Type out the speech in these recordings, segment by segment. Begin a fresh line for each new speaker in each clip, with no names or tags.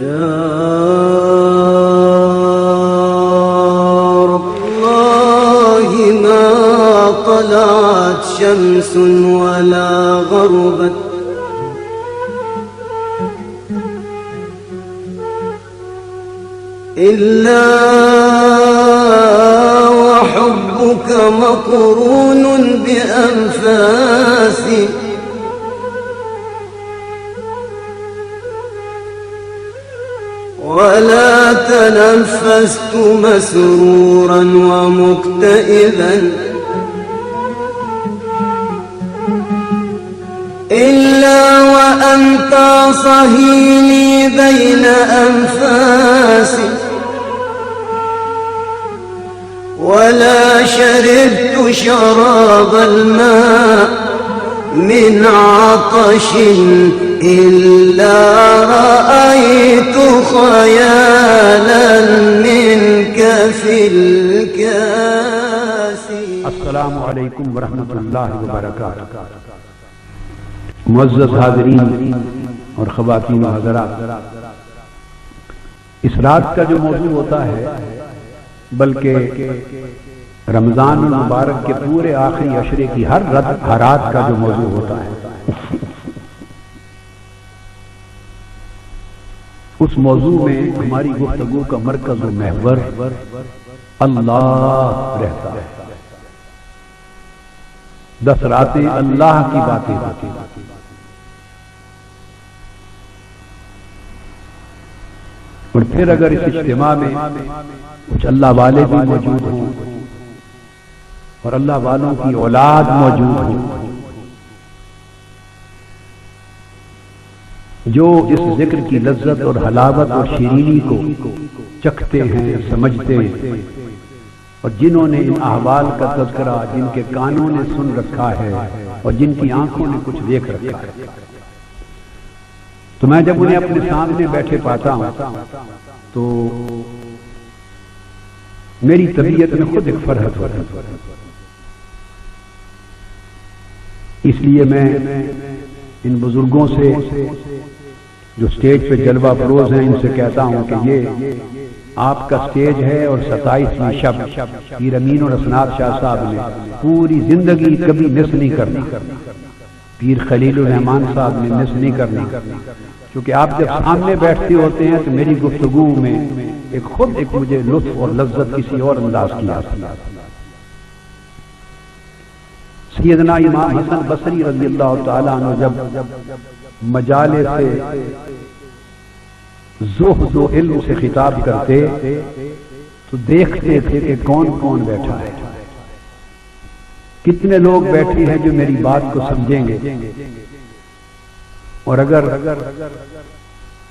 يا رب الله ما طلعت شمس ولا غربت إلا وحبك مقرون بأنفاسي ولا تنفست مسرورا ومكتئبا إلا وأنت صهيلي بين أنفاسي ولا شربت شراب الماء من عطش إلا رأيت خيالا منك في الكاس.
السلام علیکم ورحمۃ اللہ وبرکاتہ. معزز حاضرین اور خواتین و حضرات، اس رات کا جو موضوع ہوتا ہے بلکہ رمضان المبارک کے پورے آخری عشرے کی ہر رات کا جو موضوع ہوتا ہے، اس موضوع میں ہماری گفتگو کا مرکز و محور اللہ رہتا ہے. 10 راتیں اللہ کی باتیں ہوتی ہیں. اور پھر اگر اس اجتماع میں کچھ اللہ والے بھی موجود ہوں اور اللہ والوں کی اولاد موجود ہوں جو اس ذکر کی لذت اور حلاوت اور شیرینی کو چکھتے ہیں، سمجھتے ہیں، اور جنہوں نے ان احوال کا تذکرہ جن کے کانوں نے سن رکھا ہے اور جن کی آنکھوں نے کچھ دیکھ رکھا ہے، تو میں جب انہیں اپنے سامنے بیٹھے پاتا ہوں تو میری طبیعت میں خود ایک فرحت ہوتی ہے. اس لیے میں ان بزرگوں سے جو سٹیج پہ جلوہ فروز ہیں ان سے کہتا ہوں کہ یہ آپ کا سٹیج ہے اور 27ویں شب پیر امین اور اسناد شاہ صاحب نے پوری زندگی کبھی مس نہیں کرنا، پیر خلیل الرحمان صاحب نے مس نہیں کرنا، کیونکہ آپ جب سامنے بیٹھتے ہوتے ہیں تو میری گفتگو میں خود مجھے لطف اور لذت کسی اور انداز کی آتی ہے. سیدنا امام حسن بصری رضی اللہ تعالیٰ عنہ جب مجالس سے زہد و علم سے خطاب کرتے تو دیکھتے تھے کہ کون کون بیٹھا ہے، کتنے لوگ بیٹھے ہیں جو میری بات کو سمجھیں گے. اور اگر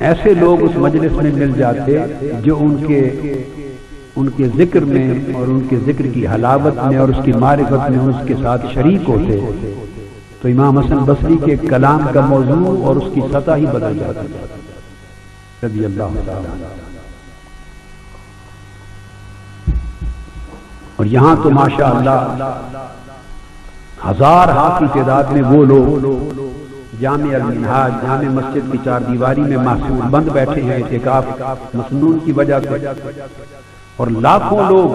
ایسے لوگ اس مجلس میں مل جاتے جو ان کے ذکر میں اور ان کے ذکر کی حلاوت میں اور اس کی معرفت میں اس کے ساتھ شریک ہوتے تو امام حسن بصری کے کلام کا موضوع اور اس کی سطح ہی بدل جاتی رضی اللہ تعالیٰ. اور یہاں تو ماشاءاللہ ہزار کی تعداد میں وہ لوگ جامع المنہاج جامع مسجد کی 4 دیواری میں محصور بند بیٹھے ہیں اعتکاف مسنون کی وجہ سے، اور لاکھوں لوگ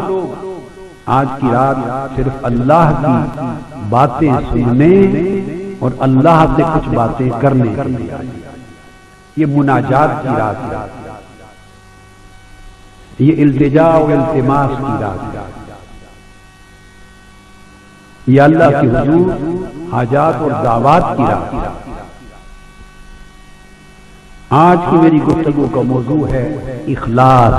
آج کی رات صرف اللہ کی باتیں سننے اور اللہ سے کچھ باتیں کرنے کے لیے. یہ مناجات کی رات ہے، یہ التجا و التماس کی رات ہے، یہ اللہ کے حضور حاجات اور دعوات کی رات ہے. آج کی میری گفتگو کا موضوع ہے اخلاص.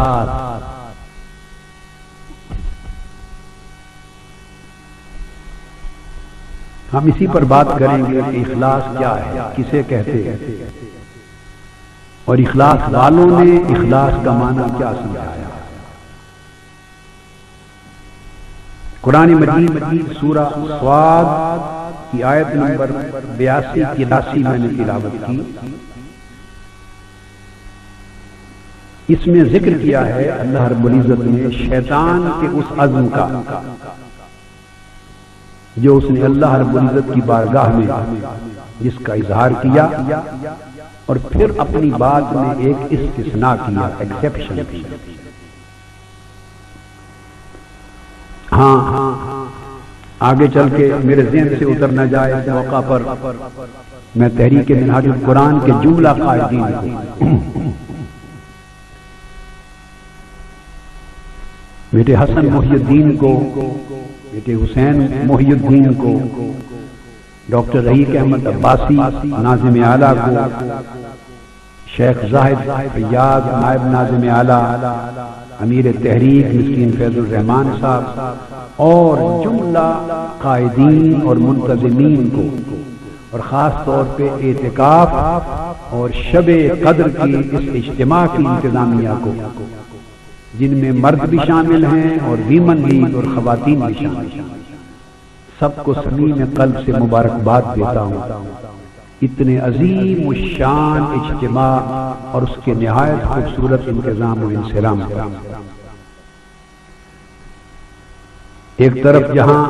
ہم اسی پر بات کریں گے کہ اخلاص کیا ہے، کسے کہتے ہیں، اور اخلاص والوں نے اخلاص کا معنی کیا سمجھایا. قرآن مجید سورہ صاد کی آیت نمبر 82-83 میں نے تلاوت کی. اس میں ذکر کیا ہے اللہ رب العزت نے شیطان کے اس عزم کا جو اس نے اللہ رب العزت کی بارگاہ میں جس کا اظہار کیا اور پھر اپنی بات میں ایک استثناء کیا، ایکسیپشن کیا۔ ہاں آگے چل کے میرے ذہن سے اتر نہ جائے، اس موقع پر میں تحریک منہاج القرآن کے جملہ قائدین کو، بیٹے حسن محی الدین کو، بیٹے حسین محی الدین کو، ڈاکٹر رحیق احمد عباسی ناظم اعلیٰ کو، شیخ زاہد فیاض نائب ناظم اعلیٰ، امیر تحریک مسکین فیض الرحمان صاحب اور جملہ قائدین اور منتظمین کو، اور خاص طور پہ اعتکاف اور شب قدر کی اس اجتماع کی انتظامیہ کو، جن میں مرد بھی شامل ہیں اور ویمن لیگ اور خواتین بھی شامل ہیں، سب کو صمیم قلب سے مبارکباد دیتا ہوں۔ اتنے عظیم الشان اجتماع اور اس کے نہایت خوبصورت انتظام و انصرام کا، ایک طرف جہاں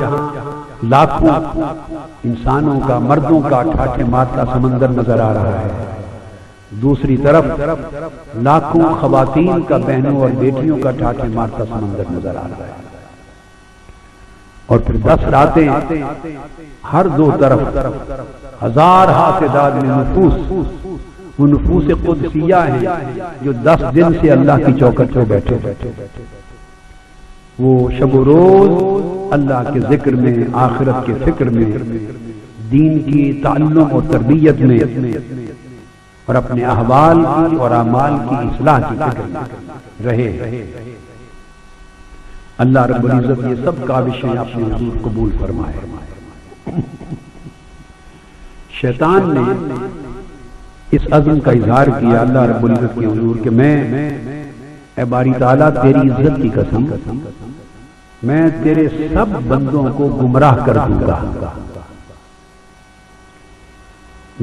لاکھوں انسانوں کا، مردوں کا ٹھاٹھے مارتا سمندر نظر آ رہا ہے، دوسری طرف لاکھوں خواتین کا، بہنوں اور بیٹیوں کا ٹھاٹھے مارتا سمندر نظر آ رہا ہے، اور پھر 10 راتیں ہر دو طرف ہزار تعداد میں نفوس، وہ نفوس قدسیہ ہیں جو 10 دن سے اللہ کی چوکٹ پہ بیٹھے، وہ شب و روز اللہ کے ذکر میں، آخرت کے فکر میں، دین کی تعلم اور تربیت میں، اور اپنے احوال کی اور اعمال کی اصلاح کی فکر میں رہے۔ اللہ رب العزت یہ سب کاوشیں اپنے حضور قبول فرمائے۔ شیطان نے اس عزم کا اظہار کیا اللہ رب العزت کے حضور کہ میں اے باری تعالیٰ تیری عزت کی قسم، میں تیرے سب بندوں کو گمراہ کر دوں گا۔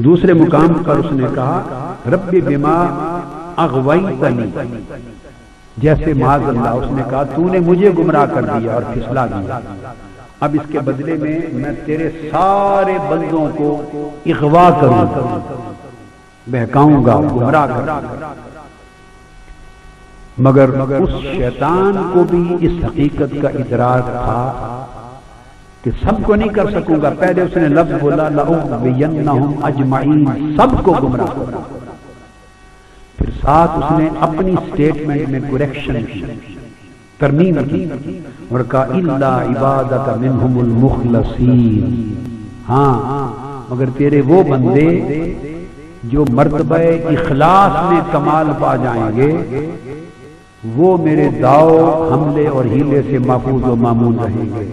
دوسرے مقام پر اس نے کہا رب بما اغویتنی، جیسے معاذ اللہ اس نے کہا تو نے مجھے گمراہ کر دیا اور پھسلا دیا، اب اس کے بدلے میں تیرے سارے بندوں کو اغوا کروں گا، بہکاؤں گا، گمراہ کروں گا۔ مگر اس شیطان کو بھی اس حقیقت کا ادراک تھا کہ سب کو نہیں کر سکوں گا۔ پہلے اس نے لفظ بولا لَأُغْوِيَنَّهُمْ أَجْمَعِينَ، سب کو گمراہ کروں گا، پھر ساتھ اس نے اپنی سٹیٹمنٹ میں کریکشن کی، ترمیم کی، اور کہا اِلَّا عِبَادَكَ مِنْهُمُ الْمُخْلَصِينَ، ہاں مگر تیرے وہ بندے جو مرتبہ اخلاص میں کمال پا جائیں گے، وہ میرے داؤ، حملے اور ہیلے سے محفوظ و مامون رہیں گے،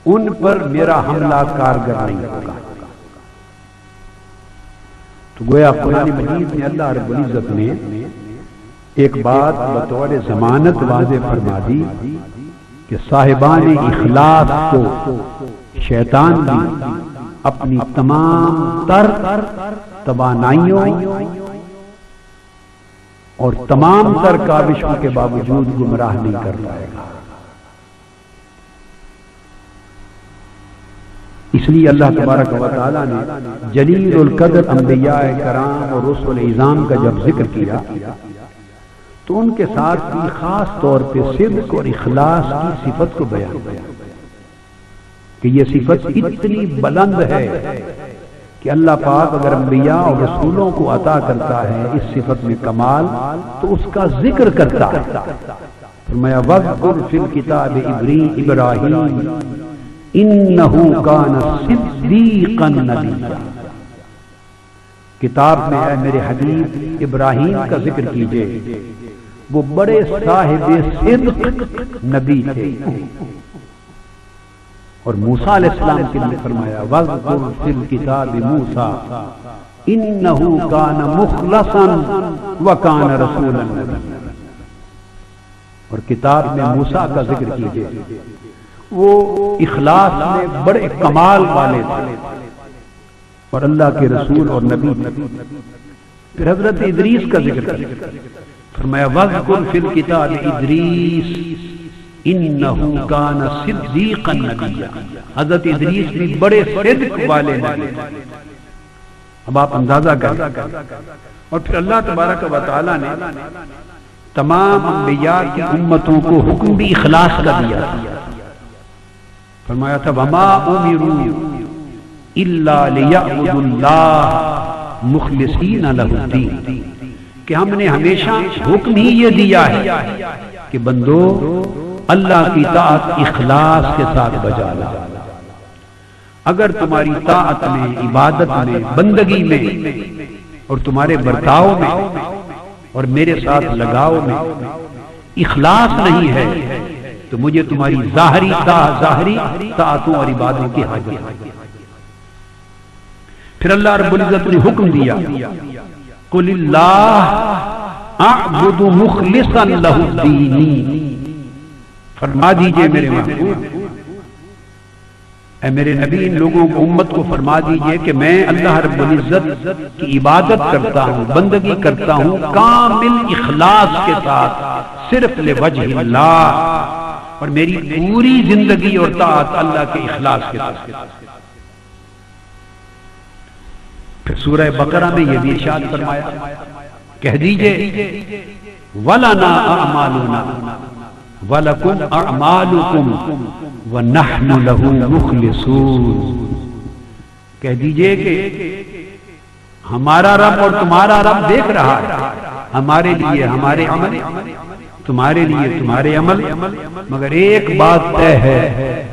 ان پر میرا حملہ کارگر نہیں ہوگا۔ تو گویا قرآن مجید میں اللہ رب العزت نے ایک بات بطور ضمانت واضح فرما دی کہ صاحبان اخلاص کو شیطان بھی اپنی تمام تر توانائیوں اور تمام تر کاوشوں کے باوجود گمراہ نہیں کر پائے گا۔ اس لیے اللہ تبارک و تعالیٰ نے جلیل القدر انبیاء کرام اور رسل اعظام کا جب ذکر کیا تو ان کے ساتھ بھی خاص طور پہ صدق اور اخلاص کی صفت کو بیان کیا کہ یہ صفت اتنی بلند ہے کہ اللہ پاک اگر انبیاء اور رسولوں کو عطا کرتا ہے اس صفت میں کمال تو اس کا ذکر کرتا ہے۔ فرمایا وَاذْكُرْ فِي الْكِتَابِ إِبْرَاهِيمَ إِنَّهُ كَانَ صِدِّيقًا نَبِيًّا، کتاب میں اے میرے حبیب ابراہیم کا ذکر کیجئے، وہ بڑے صاحب صدق نبی تھے۔ اور موسیٰ علیہ السلام کے لیے فرمایا وَاذْكُرْ فِي الْكِتَابِ مُوسَىٰ إِنَّهُ كَانَ مُخْلَصًا وَكَانَ رَسُولًا نَبِيًّا، اور کتاب میں موسیٰ کا ذکر کیجئے، وہ اخلاص میں بڑے کمال والے تھے اور اللہ کے رسول اور نبی تھے۔ پھر حضرت ادریس کا ذکر کیا، فرمایا وَاذْكُرْ فِي الْكِتَابِ إِدْرِيسَ إِنَّهُ كَانَ صِدِّيقًا نَبِيًّا، حضرت ادریس بھی بڑے صدق والے نبی تھے۔ اب آپ اندازہ کریں. اور پھر اللہ تبارک و تعالیٰ نے تمام انبیاء کی امتوں کو حکم بھی اخلاص کا دیا. فرمایا تھا وما امروا الا لیعبدوا اللہ مخلصین لہ الدین، کہ ہم نے ہمیشہ حکم ہی یہ دیا ہے کہ بندو اللہ کی طاعت اخلاص کے ساتھ بجا لا. اگر تمہاری طاعت میں، عبادت میں، بندگی میں اور تمہارے برتاؤ میں اور میرے ساتھ لگاؤ میں اخلاص نہیں ہے تو مجھے تمہاری ظاہری طاعتوں اور عبادتوں کی حاجت ہے. پھر اللہ رب العزت نے حکم دیا قل اللہ اعبد مخلصا لہ الدین، فرما دیجئے میرے محبوب، اے میرے نبی، ان لوگوں کو، امت کو فرما دیجئے کہ میں اللہ رب العزت کی عبادت کرتا ہوں، بندگی کرتا ہوں کامل اخلاص کے ساتھ، صرف لوجہ اللہ، اور میری پوری زندگی اور طاعت اللہ کے اخلاص کے ساتھ. پھر سورہ بقرہ میں یہ بھی ارشاد فرمایا، کہہ دیجئے وَلَنَا أَعْمَالُنَا وَلَكُمْ أَعْمَالُكُمْ وَنَحْنُ لَهُ مُخْلِصُونَ، کہہ دیجئے کہ ہمارا رب اور تمہارا رب دیکھ رہا ہے، ہمارے لیے ہمارے عمل، تمہارے لیے تمہارے عمل، مگر ایک بات طے ہے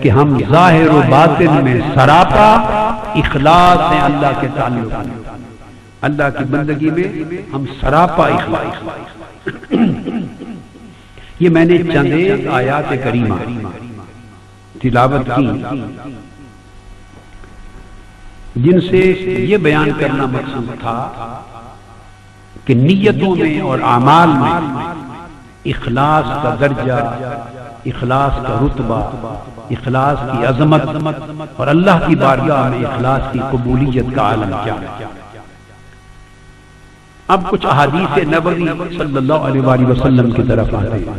کہ ہم ظاہر و باطن میں سراپا اخلاص ہیں اللہ کے تعلق میں، اللہ کی بندگی میں ہم سراپا اخلاص. یہ میں نے چند ایک آیات کریمہ تلاوت کی جن سے یہ بیان کرنا مقصود تھا کہ نیتوں میں اور اعمال میں اخلاص کا درجہ، اخلاص کا رتبہ، اخلاص کی عظمت اور اللہ کی بارگاہ میں اخلاص کی قبولیت کا عالم کیا ہے. اب کچھ احادیث نبوی صلی اللہ علیہ وآلہ وسلم کی طرف آتے ہیں.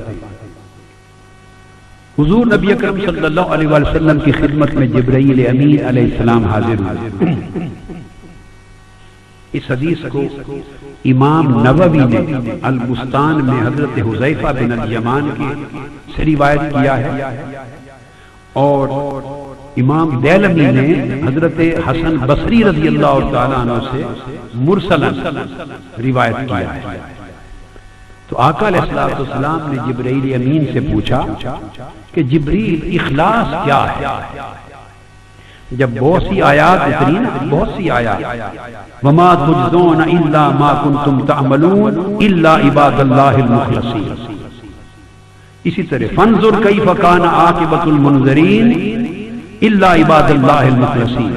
حضور نبی اکرم صلی اللہ علیہ وآلہ وسلم کی خدمت میں جبرائیل امین علیہ السلام حاضر ہوئے. اس حدیث کو امام نووی نے البستان میں حضرت حذیفہ بن الیمان سے روایت کیا ہے، اور امام دیلمی نے حضرت حسن بصری رضی اللہ تعالیٰ عنہ سے مرسلا روایت کیا ہے. تو آقا علیہ السلام نے جبرائیل امین سے پوچھا کہ جبریل اخلاص کیا ہے؟ جب بہت سی آیات اتری نا، بہت سی آیات وما تجزون الا ما کنتم تعملون الا عباد اللہ المخلصین، اسی طرح فانظر کیف کان عاقبۃ المنذرین الا عباد اللہ المخلصین،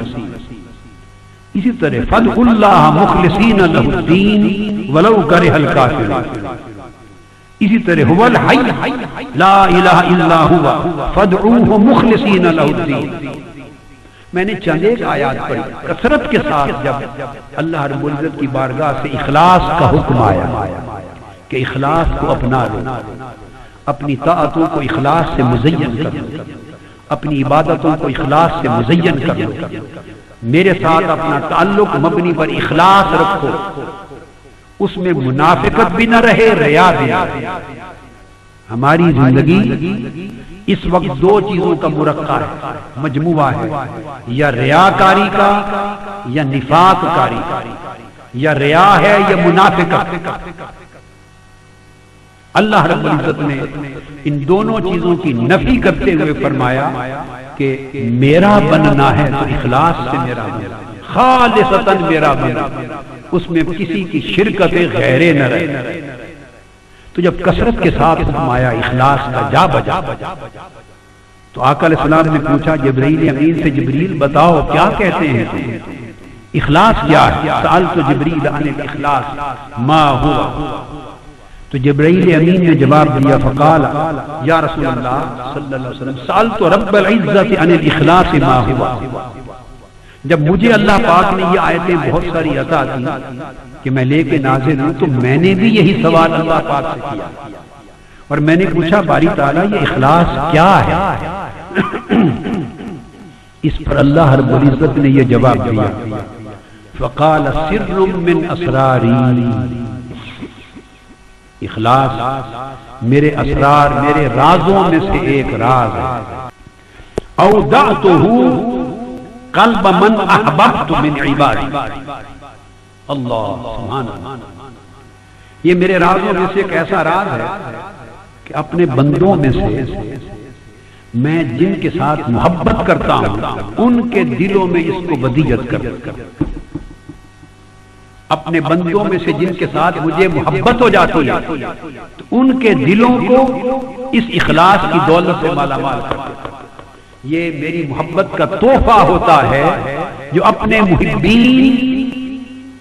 اسی طرح فادعوا اللہ مخلصین لہ الدین ولو کرہ الکافرون، اسی طرح هو الحی لا الہ الا هو فادعوہ مخلصین لہ الدین. میں نے چند ایک آیات پڑھی کثرت کے ساتھ. جب اللہ رب العزت کی بارگاہ سے اخلاص کا حکم آیا کہ اخلاص کو اپنا لو، اپنی طاعتوں کو اخلاص سے مزین کر لو، اپنی عبادتوں کو اخلاص سے مزین کر لو، میرے ساتھ اپنا تعلق مبنی پر اخلاص رکھو، اس میں منافقت بھی نہ رہے، ریا بھی نہ رہے. ہماری زندگی اس وقت دو چیزوں کا مرکب ہے، مجموعہ ہے، یا ریاکاری کا یا نفاق کاری کا، یا ریا ہے یا منافقت. اللہ رب العزت نے ان دونوں چیزوں کی نفی کرتے ہوئے فرمایا کہ میرا بننا ہے تو اخلاص سے میرا بننا، خالصتاً میرا بننا، اس میں کسی کی شرکت غیرے نہ رہے. تو جب کثرت کے ساتھ فرمایا اخلاص کا جا بجا، تو آقا علیہ السلام نے پوچھا جبرائیل امین سے، جبریل بتاؤ کیا کہتے ہیں تم، اخلاص کیا ہے؟ سألت جبریل عن الاخلاص ما ہوا. تو جبرائیل امین نے جواب دیا فقال یا رسول اللہ صلی اللہ علیہ وسلم سألت رب العزت عن الاخلاص ما ہوا. جب مجھے اللہ پاک نے یہ آیتیں بہت ساری عطا کی کہ میں لے کے نازل ہوں، تو میں نے بھی یہی سوال اللہ پاک سے کیا، اور میں نے پوچھا باری تعالیٰ یہ اخلاص کیا ہے؟ اس پر اللہ رب العزت نے یہ جواب دیا فقال سر من اسراری، اخلاص میرے اسرار، میرے رازوں میں سے ایک راز ہے. اودعتہ قلب من احببت من عبادی. اللہ سبحان اللہ، یہ میرے رازوں میں سے ایک ایسا راز ہے کہ اپنے بندوں میں سے میں جن کے ساتھ محبت کرتا ہوں ان کے دلوں میں اس کو ودیعت کرتا ہوں. اپنے بندوں میں سے جن کے ساتھ مجھے محبت ہو جاتی ہے تو ان کے دلوں کو اس اخلاص کی دولت سے مالا مال کرتا ہوں. یہ میری محبت کا تحفہ ہوتا ہے جو اپنے محبین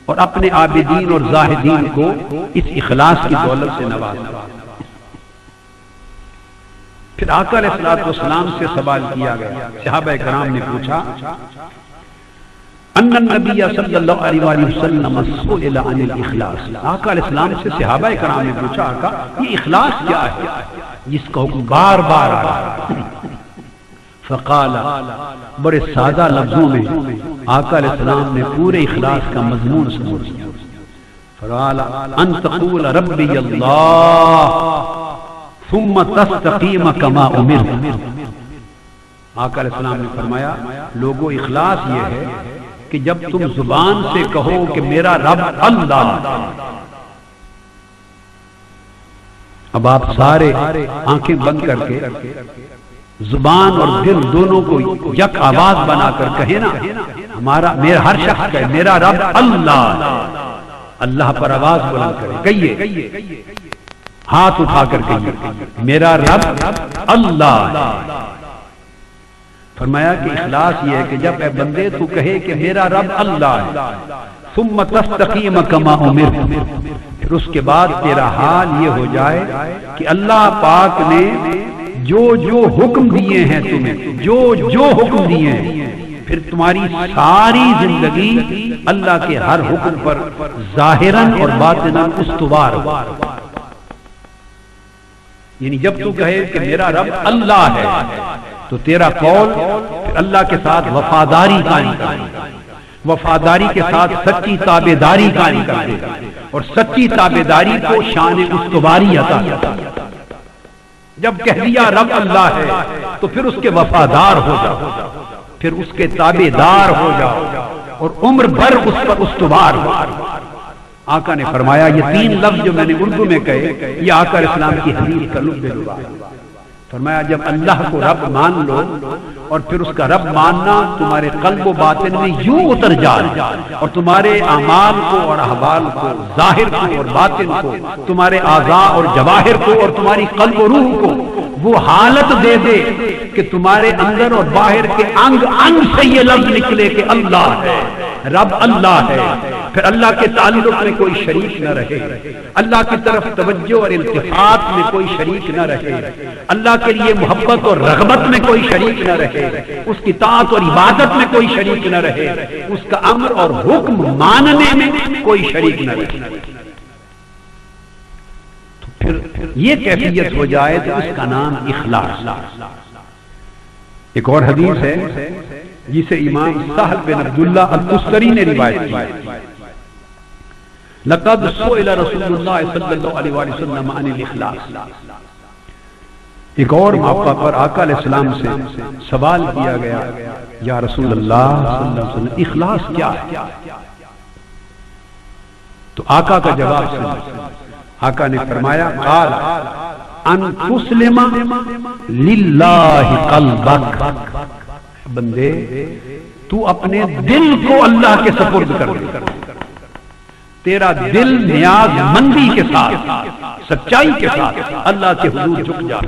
اور اپنے عابدین اور زاہدین کو اس اخلاص کی دولت سے نوازتا ہے. پھر آقا علیہ الصلوۃ والسلام سے سوال کیا گیا. صحابہ کرام نے پوچھا ان النبی صلی اللہ علیہ وآلہ وسلم سئل عن الاخلاص. آقا علیہ السلام سے صحابہ کرام نے پوچھا آقا یہ اخلاص کیا ہے جس کا حکم بار بار آ رہا ہے. فقال، بڑے سادہ لفظوں میں آقا علیہ السلام نے پورے اخلاص کا مضمون سمجھ دیا. فقال ان تقول ربی اللہ ثم تستقیم کما امرت. آقا علیہ السلام نے فرمایا لوگوں اخلاص یہ ہے کہ جب تم زبان سے کہو کہ میرا رب اللہ. اب آپ سارے آنکھیں بند کر کے زبان اور دل دونوں کو یک آواز بنا کر کہے نا، میرا ہر شخص کہے میرا رب اللہ. اللہ پر آواز بلند کرے، کہیے، ہاتھ اٹھا کر کہیے میرا رب اللہ. فرمایا کہ اخلاص یہ ہے کہ جب اے بندے تو کہے کہ میرا رب اللہ ہے، ثم تستقیم کما امرت، پھر اس کے بعد تیرا حال یہ ہو جائے کہ اللہ پاک نے جو جو حکم دیے ہیں تمہیں، جو حکم دیے ہیں، پھر تمہاری ساری زندگی اللہ کے ہر حکم پر ظاہراً اور باطناً استوار ہو. یعنی جب تو کہے کہ میرا رب اللہ ہے تو تیرا قول پھر اللہ کے ساتھ وفاداری قائم کرے، وفاداری کے ساتھ سچی تابعداری قائم کرے اور سچی تابعداری کو شان استواری عطا کرے. جب کہہ دیا رب اللہ ہے تو پھر اس کے وفادار ہو جاؤ، پھر اس کے تابعدار ہو جاؤ اور عمر بھر اس پر استوار ہو. آقا نے فرمایا یہ تین لفظ جو میں نے اردو میں کہے یہ آقا علیہ السلام کی حدیث کا لب لبا. فرمایا جب اللہ کو رب مان لو اور پھر اس کا رب ماننا تمہارے قلب و باطن میں یوں اتر جائے اور تمہارے اعمال کو اور احوال کو، ظاہر کو اور باطن کو، تمہارے اعضاء اور جواہر کو اور تمہاری قلب و روح کو وہ حالت دے دے کہ تمہارے اندر اور باہر کے انگ انگ سے یہ لفظ نکلے کہ اللہ ہے، رب اللہ ہے. پھر اللہ کے تعلق میں کوئی شریک نہ رہے، اللہ کی طرف توجہ اور التفات میں کوئی شریک نہ رہے، اللہ کے لیے محبت اور رغبت میں کوئی شریک نہ رہے، اس کی طاعت اور عبادت میں کوئی شریک نہ رہے، اس کا امر اور حکم ماننے میں کوئی شریک نہ رہے. تو پھر یہ کیفیت ہو جائے تو اس کا نام اخلاص. ایک اور حدیث ہے جسے امام سہل بن عبداللہ التستری نے روایت کی. لقد سئل رسول اللہ صلی اللہ علیہ وسلم عن الاخلاص. ایک اور موقع پر آقا علیہ السلام سے سوال کیا گیا یا رسول اللہ صلی اللہ علیہ وسلم اخلاص کیا ہے؟ تو آقا کا جواب سنا. آقا نے فرمایا قال ان تسلم للہ قلبک. بندے تو اپنے دل کو اللہ کے سپرد کر دے، تیرا دل نیاز مندی کے ساتھ، سچائی کے ساتھ اللہ کے حضور جھک جائے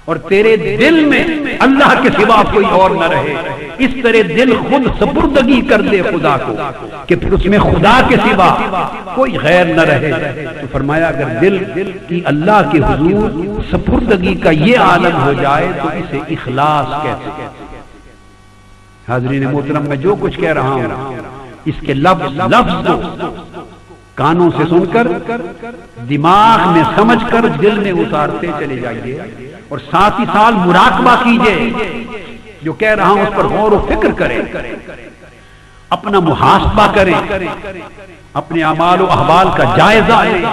اور تیرے دل میں اللہ کے سوا کوئی اور نہ رہے. اس طرح دل خود سپردگی کر دے خدا کو کہ پھر اس میں خدا کے سوا کوئی غیر نہ رہے. تو فرمایا اگر دل کی اللہ کے حضور سپردگی کا یہ عالم ہو جائے تو اسے اخلاص کہتے ہیں. حاضرین محترم میں جو کچھ کہہ رہا ہوں اس کے لفظ کو کانوں سے سن کر دماغ میں سمجھ کر دل میں اتارتے چلے جائیے اور ساتھ ہی ساتھ مراقبہ کیجئے. جو کہہ رہا ہوں اس پر غور و فکر کریں اپنا محاسبہ کریں، اپنے اعمال و احوال کا جائزہ لیں،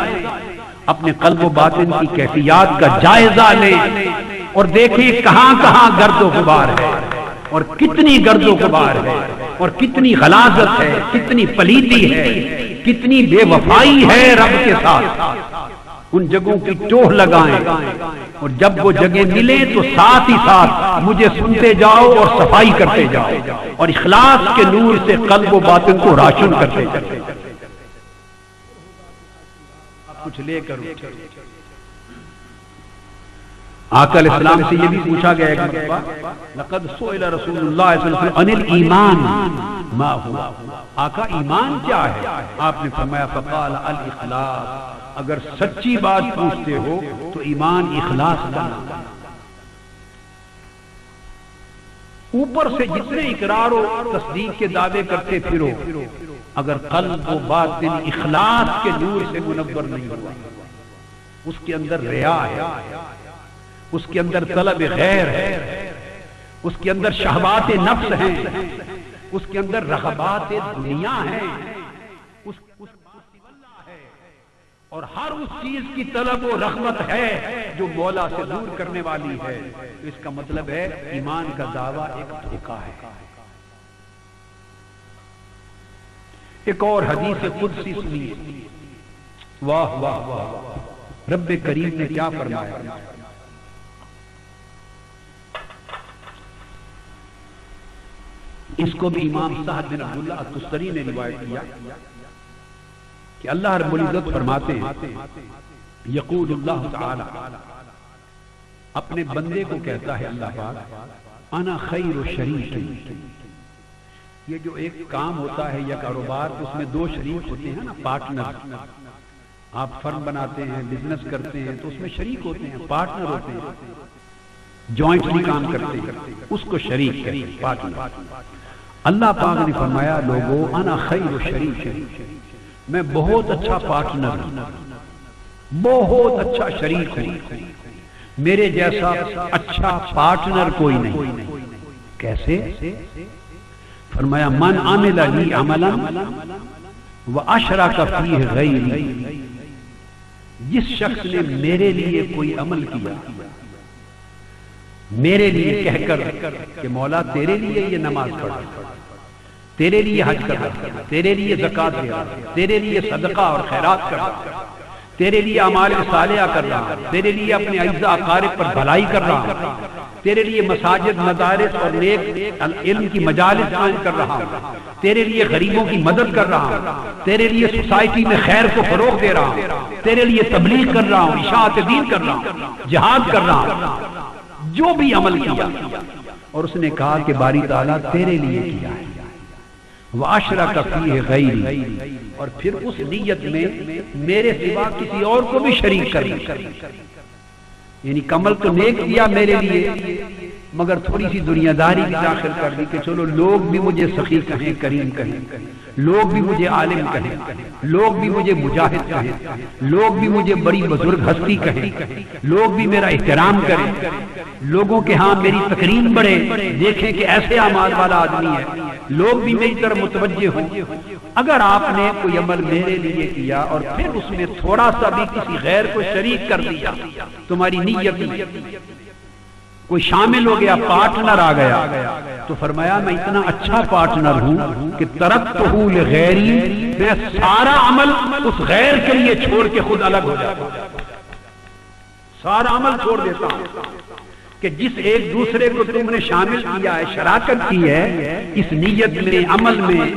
اپنے قلب و باطن کی کیفیات کا جائزہ لیں اور دیکھیں کہاں کہاں گرد و غبار ہے اور کتنی گرد و غبار ہے اور کتنی غلاظت ہے، کتنی پلیتی ہے، کتنی بے وفائی ہے رب کے ساتھ۔ ان جگہوں کی ٹوہ لگائیں اور جب وہ جگہ ملے تو ساتھ ہی ساتھ مجھے سنتے جاؤ اور صفائی کرتے جاؤ اور اخلاص کے نور سے قلب و باطن کو روشن کرتے جاؤ۔ کچھ لے کر آقا علیہ السلام سے یہ بھی پوچھا گیا ایک مرتبہ، لقد سئل رسول اللہ صلی اللہ علیہ وسلم عن الایمان ما ہوا، آقا ایمان کیا ہے؟ آپ نے فرمایا فقال الاخلاص، اگر سچی بات پوچھتے ہو تو ایمان اخلاص کرنا۔ اوپر سے جتنے اقرار و تصدیق کے دعوے کرتے پھرو، اگر قلب و باطن اخلاص کے نور سے منور نہیں ہوا، اس کے اندر ریا ہے، اس کے اندر طلب غیر ہے، اس کے اندر شہوات نفس ہیں، اس کے اندر رغبات دنیا ہیں، اور ہر اس چیز کی طلب و رغبت ہے جو مولا سے دور کرنے والی ہے، تو اس کا مطلب ہے ایمان کا دعویٰ ایک دھوکہ ہے۔ ایک اور حدیث قدسی سنیے، واہ واہ واہ، رب کریم نے کیا فرمایا؟ اس کو بھی امام سعد بن عبداللہ التستری نے روایت کیا کہ اللہ رب العزت فرماتے ہیں، یقول اللہ تعالی، اپنے بندے کو کہتا ہے اللہ پاک، انا خیر شریک، یہ جو ایک کام ہوتا ہے یا کاروبار، اس میں دو شریک ہوتے ہیں نا، پارٹنر۔ آپ فرم بناتے ہیں، بزنس کرتے ہیں تو اس میں شریک ہوتے ہیں، پارٹنر ہوتے ہیں، جوائنٹلی کام کرتے ہیں، اس کو شریک کہتے ہیں، پارٹنر۔ اللہ پاک نے فرمایا لوگو انا خیر شریک، میں بہت اچھا پارٹنر ہوں، بہت اچھا شریک ہوں، میرے جیسا اچھا پارٹنر کوئی نہیں۔ کیسے؟ فرمایا من عمل لی عملا واشرک فیہ غیری، جس شخص نے میرے لیے کوئی عمل کیا، میرے لیے کہہ کر کہ مولا تیرے لیے یہ نماز پڑھ، تیرے لیے حج کر رہا، تیرے لیے زکوٰۃ دے رہا، تیرے لیے صدقہ اور خیرات کر رہا، تیرے لیے اعمال صالحہ کر رہا، تیرے لیے اپنے اعزاء اقارب پر بھلائی کر رہا، تیرے لیے مساجد، مدارس اور نیک علم کی مجالس قائم کر رہا ہوں، تیرے لیے غریبوں کی مدد کر رہا ہوں، تیرے لیے سوسائٹی میں خیر کو فروغ دے رہا ہوں، تیرے لیے تبلیغ کر رہا ہوں، اشاعت دین کر رہا ہوں، جہاد کر رہا ہوں، جو بھی عمل کیا۔ اور اس نے کہا کہ باری تعالیٰ تیرے لیے کیا ہے، وَأَشْرَكَ فِيهِ غَيْرِي، اور پھر اس نیت میں میرے سوا کسی اور کو بھی شریک کر دیا، یعنی کمل تو نیک کیا میرے لیے، مگر تھوڑی سی دنیا داری بھی داخل کر دی کہ چلو لوگ بھی مجھے سخی کہیں، کریم کہیں، لوگ بھی مجھے عالم کہیں، لوگ بھی مجھے مجاہد کہیں، لوگ بھی مجھے بڑی بزرگ ہستی کہیں، لوگ بھی میرا احترام کریں، لوگوں کے ہاں میری تکریم بڑھے، دیکھیں کہ ایسے اعمال والا آدمی ہے، لوگ بھی میری طرف متوجہ ہوں۔ اگر آپ نے کوئی عمل میرے لیے کیا اور پھر اس میں تھوڑا سا بھی کسی غیر کو شریک کر دیا، تمہاری نیت میں کوئی شامل ہو گیا، پارٹنر آ گیا، تو فرمایا میں اتنا اچھا پارٹنر ہوں کہ ترکتہ لغیری، میں سارا عمل اس غیر کے لیے چھوڑ کے خود الگ ہو جاتا ہوں، سارا عمل چھوڑ دیتا ہوں کہ جس ایک دوسرے کو تم نے شامل کیا ہے، شراکت کی ہے اس نیت میں، عمل میں،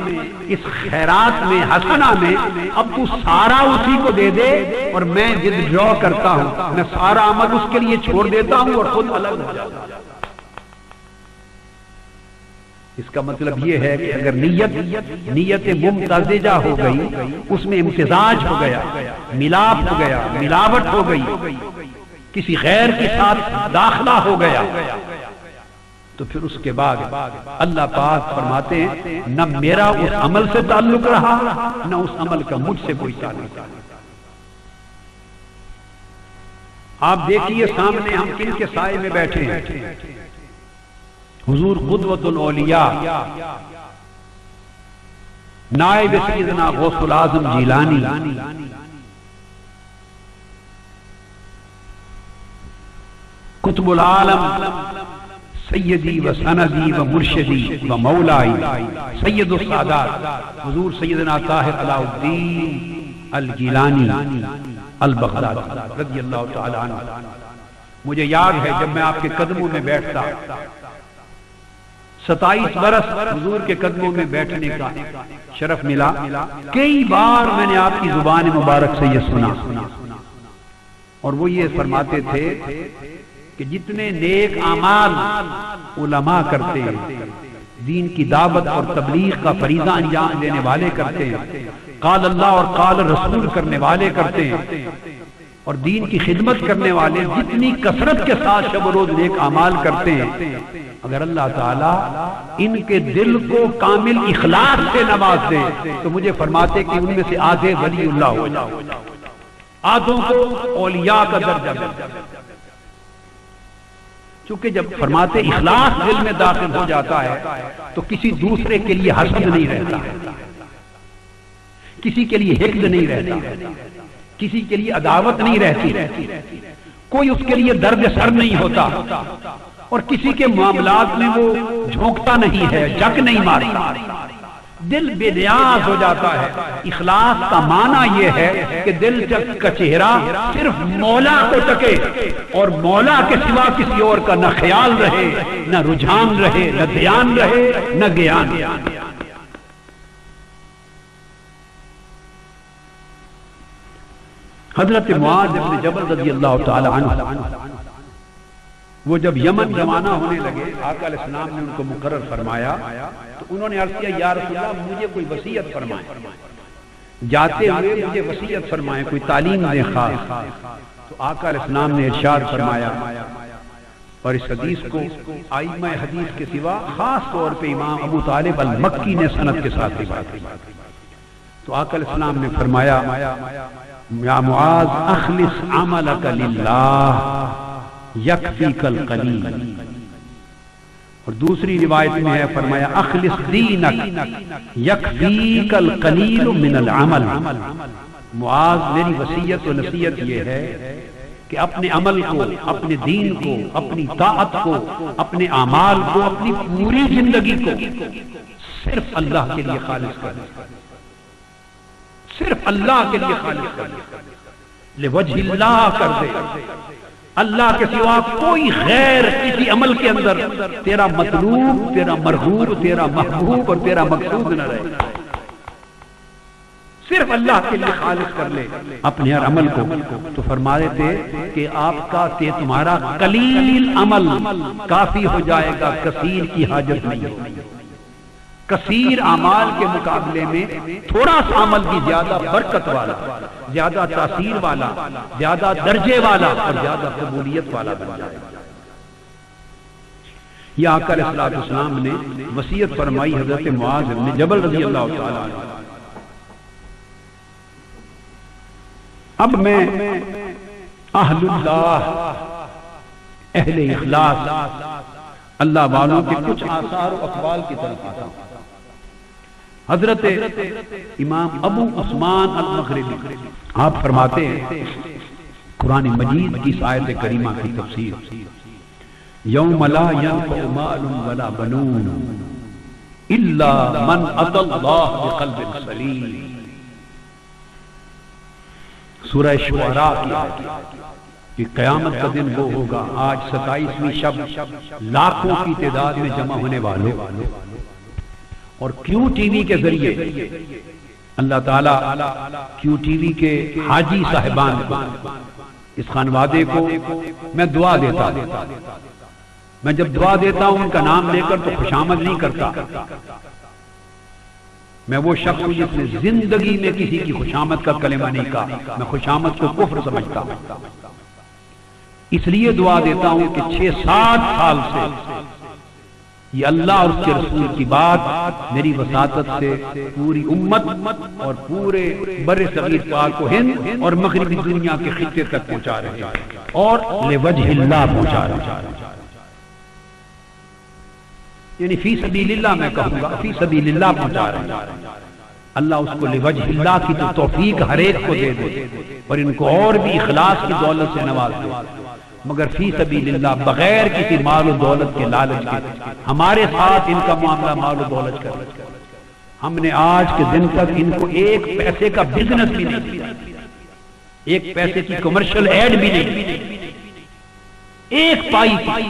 اس خیرات میں، حسنہ میں، اب تو سارا اسی کو دے دے اور میں ودڈرا کرتا ہوں، میں سارا عمل اس کے لیے چھوڑ دیتا ہوں اور خود الگ ہو جاتا ہوں۔ اس کا مطلب یہ ہے کہ اگر نیت ممتزجہ ہو گئی، اس میں امتزاج ہو گیا، ملاپ ہو گیا، ملاوٹ ہو گئی، کسی غیر کے ساتھ داخلہ ہو گیا، تو پھر اس کے بعد اللہ پاک فرماتے ہیں نہ میرا اس عمل سے تعلق رہا، نہ اس عمل کا مجھ سے کوئی تعلق رہا۔ آپ دیکھیے سامنے ہم کن کے سائے میں بیٹھے ہیں، حضور قدوۃ الاولیاء نائب سیدنا غوث العظم جیلانی، قطب العالم سیدی و سندی و مرشدی و مولائی سید السادات حضور سیدنا طاہر علاء الدین الجیلانی البغدادی رضی اللہ تعالی عنہ. مجھے یاد ہے جب میں آپ کے قدموں میں بیٹھتا، 27 برس حضور کے قدموں میں بیٹھنے کا شرف ملا. کئی بار میں نے آپ کی زبان مبارک سے یہ سنا، اور وہ یہ فرماتے تھے کہ جتنے نیک اعمال علماء کرتے ہیں، دین کی دعوت اور تبلیغ کا فریضہ انجام دینے والے کرتے ہیں، قال اللہ اور قال رسول کرنے والے کرتے ہیں، اور دین کی خدمت کرنے والے جتنی کثرت کے ساتھ شب و روز نیک اعمال کرتے ہیں، اگر اللہ تعالیٰ ان کے دل کو کامل اخلاص سے نواز دے تو مجھے فرماتے کہ ان میں سے آدھے ولی اللہ ہو جائے، آدھوں کو اولیاء کا درجہ دے. چونکہ جب فرماتے اخلاص دل میں داخل ہو جاتا ہے تو کسی دوسرے کے لیے حسد نہیں رہتا، کسی کے لیے حقد نہیں رہتا، کسی کے لیے عداوت نہیں رہتی، کوئی اس کے لیے درد سر نہیں ہوتا، اور کسی کے معاملات میں وہ جھونکتا نہیں ہے، جک نہیں مارتا، دل بے نیاز ہو جاتا ہے. اخلاص کا معنی یہ ہے کہ دل کا چہرہ صرف مولا کو تکے، اور مولا کے سوا کسی اور کا نہ خیال رہے، نہ رجحان رہے، نہ دھیان رہے، نہ گیان. حضرت معاذ بن جبل رضی اللہ تعالی عنہ وہ جب یمن روانہ ہونے لگے، آقا علیہ السلام نے ان کو مقرر فرمایا تو انہوں نے عرض کیا یا رسول اللہ مجھے کوئی وصیت فرمائیں، جاتے ہوئے مجھے وصیت فرمائیں، کوئی تعلیم دیں خاص. تو آقا علیہ السلام نے ارشاد فرمایا، اور اس حدیث کو ائمہ حدیث کے سوا خاص طور پہ امام ابو طالب المکی نے سند کے ساتھ روایت کی. تو آقا علیہ السلام نے فرمایا یا معاذ اخلص عملک للہ یکفیک القلیل. اور دوسری روایت میں ہے فرمایا اخلص دینک یکفیک القلیل من العمل. معاذ میری وصیت و نصیحت یہ ہے کہ اپنے عمل کو، اپنے دین کو، اپنی طاعت کو، اپنے اعمال کو، اپنی پوری زندگی کو صرف اللہ کے لیے خالص کر دے، صرف اللہ کے لیے خالص کر دے، لوجہ اللہ کر دے. اللہ کے سوا کوئی غیر کسی عمل کے اندر تیرا مطلوب، تیرا مرغوب، تیرا محبوب اور تیرا مقصود نہ رہے. صرف اللہ کے لیے خالص کر لے اپنے ہر عمل کو. تو فرما رہے تھے کہ آپ کا تمہارا قلیل عمل کافی ہو جائے گا، کثیر کی حاجت نہیں ہوگی. کثیر اعمال کے مقابلے میں تھوڑا سا عمل بھی زیادہ برکت والا، زیادہ تاثیر والا، زیادہ درجے والا اور زیادہ قبولیت والا بن جائے گا. یہ آقا علیہ الصلوۃ والسلام نے وصیت فرمائی حضرت معاذ بن جبل رضی اللہ تعالی عنہ. اب میں اہل اللہ، اہل اخلاص، اللہ والوں کے کچھ آثار و اقوال کی طرف آتا ہوں. حضرت امام ابو عثمان المغربی آپ فرماتے ہیں قرآن مجید کی آیت کریمہ کی تفسیر، یوم لا ينفع مال ولا بنون الا من اتى الله بقلب سلیم. سورہ شعراء کی کہ قیامت کا دن وہ ہوگا، آج 27ویں شب لاکھوں کی تعداد میں جمع ہونے والوں، اور کیو ٹی وی کے ذریعے اللہ تعالیٰ کیو ٹی وی کے حاجی صاحبان کو، اس خانوادے کو میں دعا دیتا ہوں. میں جب دعا دیتا ہوں ان کا نام لے کر تو خوشامد نہیں کرتا. میں وہ شخص ہوں جس نے زندگی میں کسی کی خوشامد کا کلمہ نہیں کہا، میں خوشامد کو کفر سمجھتا ہوں. اس لیے دعا دیتا ہوں کہ 6-7 سال سے یہ اللہ اور اس کے رسول کی بات میری وساطت سے پوری امت اور پورے بر صغیر پاک و ہند اور مغربی دنیا کے خطے تک پہنچا رہے ہیں، اور لوجہ اللہ پہنچا رہے ہیں. یعنی فی سبیل اللہ، میں کہوں گا فی سبیل اللہ پہنچا رہے ہیں. اللہ اس کو لوجہ اللہ کی تو توفیق ہر ایک کو دے دے اور ان کو اور بھی اخلاص کی دولت سے نواز دے، مگر فی سبیل اللہ بغیر کسی مال و دولت کے لالچ کے ہمارے ساتھ ان کا معاملہ مال و دولت کا، ہم نے آج کے دن تک ان کو ایک پیسے کا بزنس بھی نہیں دیا، ایک پیسے کی کمرشل ایڈ بھی نہیں، ایک پائی کی۔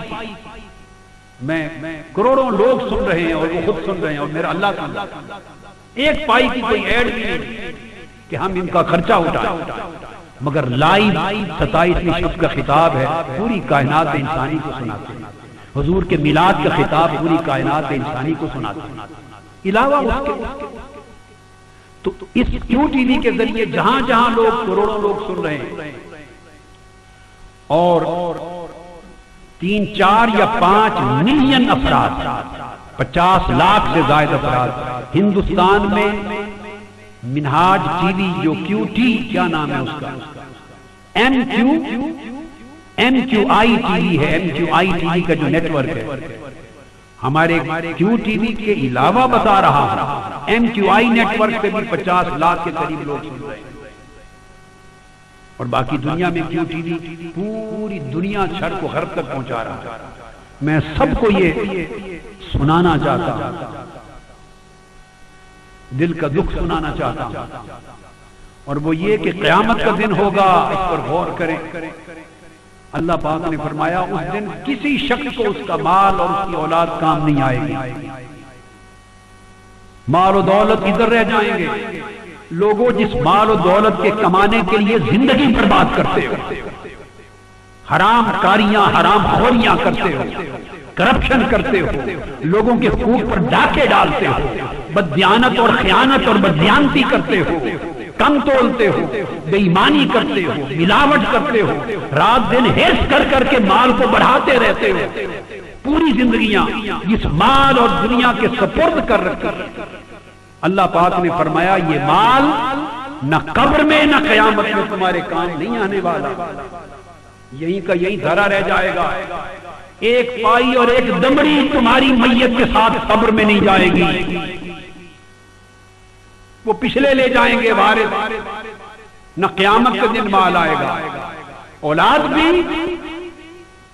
میں کروڑوں لوگ سن رہے ہیں اور وہ خود سن رہے ہیں اور میرا اللہ کا ایک پائی کی کوئی ایڈ بھی نہیں کہ ہم ان کا خرچہ اٹھائیں، مگر لائیو 27ویں شب کا خطاب ہے، پوری کائنات انسانی کو سناتے ہیں، حضور کے میلاد کا خطاب پوری کائنات انسانی کو سناتے ہیں، علاوہ اس کے تو اس کیو ٹی وی کے ذریعے جہاں جہاں لوگ کروڑوں لوگ سن رہے ہیں اور 3، 4 یا 5 ملین افراد، 50 لاکھ سے زائد افراد ہندوستان میں منہاج ٹی وی جو کیو ٹی کیا نام ہے اس کا، M Q I T V ہے، M Q I T V کا جو نیٹ ورک ہے، ہمارے کیو ٹی وی کے علاوہ بتا رہا ہوں ایم کیو آئی نیٹ ورک پہ بھی 50 لاکھ کے قریب لوگ سن رہے ہیں، اور باقی دنیا میں کیو ٹی وی پوری دنیا شرق و غرب تک پہنچا رہا ہے۔ میں سب کو یہ سنانا چاہتا ہوں، دل کا دکھ سنانا چاہتا ہوں، اور وہ یہ کہ قیامت کا دن ہوگا، اس پر غور کریں۔ اللہ پاک نے فرمایا اس دن کسی شخص کو اس کا مال اور اس کی اولاد کام نہیں آئے گی، مال و دولت ادھر رہ جائیں گے۔ لوگوں جس مال و دولت کے کمانے کے لیے زندگی برباد کرتے ہو، حرام کاریاں حرام خوریاں کرتے ہو، کرپشن کرتے ہو، لوگوں کے حقوق پر ڈاکے ڈالتے ہو، بددیانت اور خیانت اور بددیانتی کرتے ہو، کم تولتے ہو، بے ایمانی کرتے ہو، ملاوٹ کرتے ہو، رات دن ہرس کر کر کے مال کو بڑھاتے رہتے ہو، پوری زندگیاں اس مال اور دنیا کے سپرد کر رکھی۔ اللہ پاک نے فرمایا یہ مال نہ قبر میں نہ قیامت میں تمہارے کام نہیں آنے والا، یہیں کا یہیں دھرا رہ جائے گا۔ ایک پائی اور ایک دمڑی تمہاری میت کے ساتھ قبر میں نہیں جائے گی، وہ پچھلے لے جائیں گے وارث، نہ قیامت کے دن مال آئے گا۔ اولاد بھی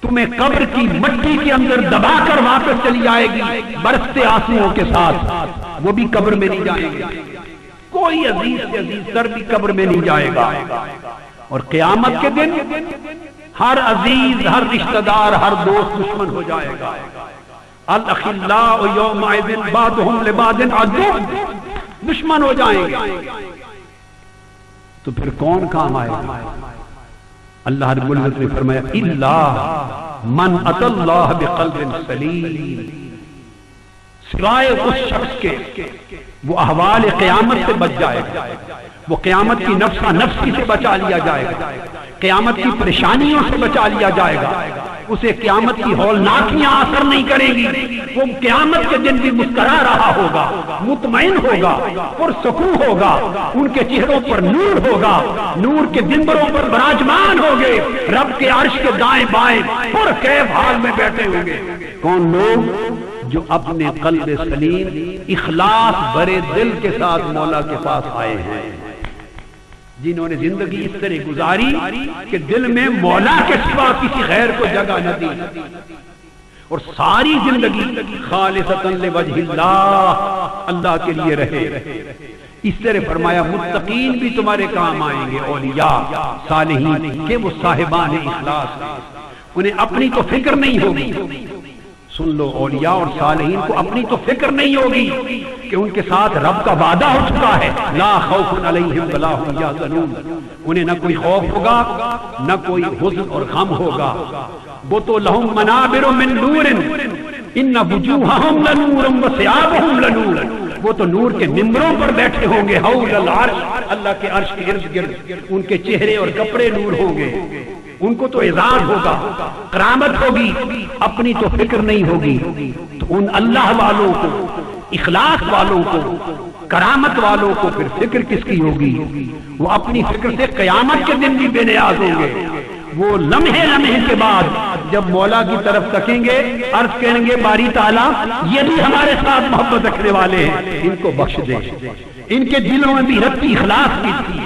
تمہیں قبر کی مٹی کے اندر دبا کر واپس چلی آئے گی برستے آنسوؤں کے ساتھ، وہ بھی قبر میں نہیں جائیں گے، کوئی عزیز سے عزیز تر بھی قبر میں نہیں جائے گا۔ اور قیامت کے دن ہر عزیز، ہر رشتہ دار، ہر دوست دشمن ہو جائے گا۔ الاخلاء یومئذ بعضهم لبعض عدو، دشمن ہو جائیں گے، تو پھر کون کام آئے گا؟ اللہ رب العزت نے فرمایا الا من اتى اللہ بقلب سلیم، سوائے اس شخص کے وہ احوال قیامت سے بچ جائے گا، وہ قیامت کی نفسا نفسی سے بچا لیا جائے گا، قیامت کی پریشانیوں سے بچا لیا جائے گا، اسے قیامت کی ہولناکیاں اثر نہیں کریں گی، وہ قیامت کے دن بھی مسکرا رہا ہوگا، مطمئن ہوگا، پرسکون ہوگا، ان کے چہروں پر نور ہوگا، نور کے دمبروں پر براجمان ہوگے، رب کے عرش کے دائیں بائیں پرکیف حال میں بیٹھے ہوں گے۔ کون لوگ؟ جو اپنے قلب سلیم اخلاص بھرے دل کے ساتھ مولا کے پاس آئے ہیں، جنہوں نے زندگی اس طرح گزاری کہ دل میں مولا کے سوا کسی غیر کو جگہ نہ دی، اور ساری زندگی خالصتاً لوجہ اللہ، اللہ کے لیے رہے۔ اس طرح فرمایا متقین بھی تمہارے کام آئیں گے، اولیاء صالحین کہ وہ صاحبان اخلاص، انہیں اپنی تو فکر نہیں ہوگی۔ سن لو، اولیاء اور صالحین کو اپنی تو فکر نہیں ہوگی کہ ان کے ساتھ رب کا وعدہ ہو چکا ہے، لا خوف علیہم ولا هم یحزنون، انہیں نہ کوئی خوف ہوگا نہ کوئی حزن اور غم ہوگا۔ وہ تو لہم منابر من نور ان وجوہہم لنور وثیابہم لنور، وہ تو نور کے ممبروں پر بیٹھے ہوں گے، حول العرش، اللہ کے عرش کے ارد گرد ان کے چہرے اور کپڑے نور ہوں گے، ان کو تو اعزاز ہوگا، کرامت ہوگی، اپنی تو فکر نہیں ہوگی۔ تو ان اللہ والوں کو، اخلاص والوں کو، کرامت والوں کو پھر فکر کس کی ہوگی؟ وہ اپنی فکر سے قیامت کے دن بھی بے نیاز ہوں گے۔ وہ لمحے لمحے کے بعد جب مولا کی طرف تکیں گے، عرض کریں گے باری تعالیٰ یہ بھی ہمارے ساتھ محبت رکھنے والے ہیں، ان کو بخش دے، ان کے دلوں میں بھی رتی اخلاص کی تھی،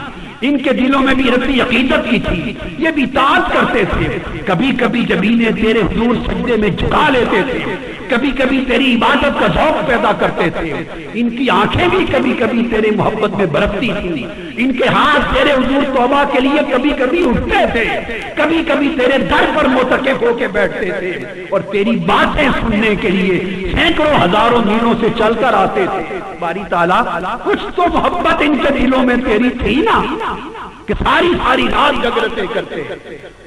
ان کے دلوں میں بھی رتی عقیدت کی تھی، یہ بھی طاعت کرتے تھے۔ کبھی کبھی جبینیں تیرے حضور سجدے میں جھکا لیتے تھے، کبھی کبھی تیری عبادت کا ذوق پیدا کرتے تھے، ان کی آنکھیں بھی کبھی کبھی تیرے محبت میں برکتی تھی، ان کے ہاتھ تیرے حضور توبہ کے لیے کبھی کبھی اٹھتے تھے، کبھی کبھی تیرے در پر معتکف ہو کے بیٹھتے تھے اور تیری باتیں سننے کے لیے سینکڑوں ہزاروں میلوں سے چل کر آتے تھے۔ باری تعالیٰ کچھ تو محبت ان کے دلوں میں تیری تھی نا کہ ساری رات جگرتے کرتے،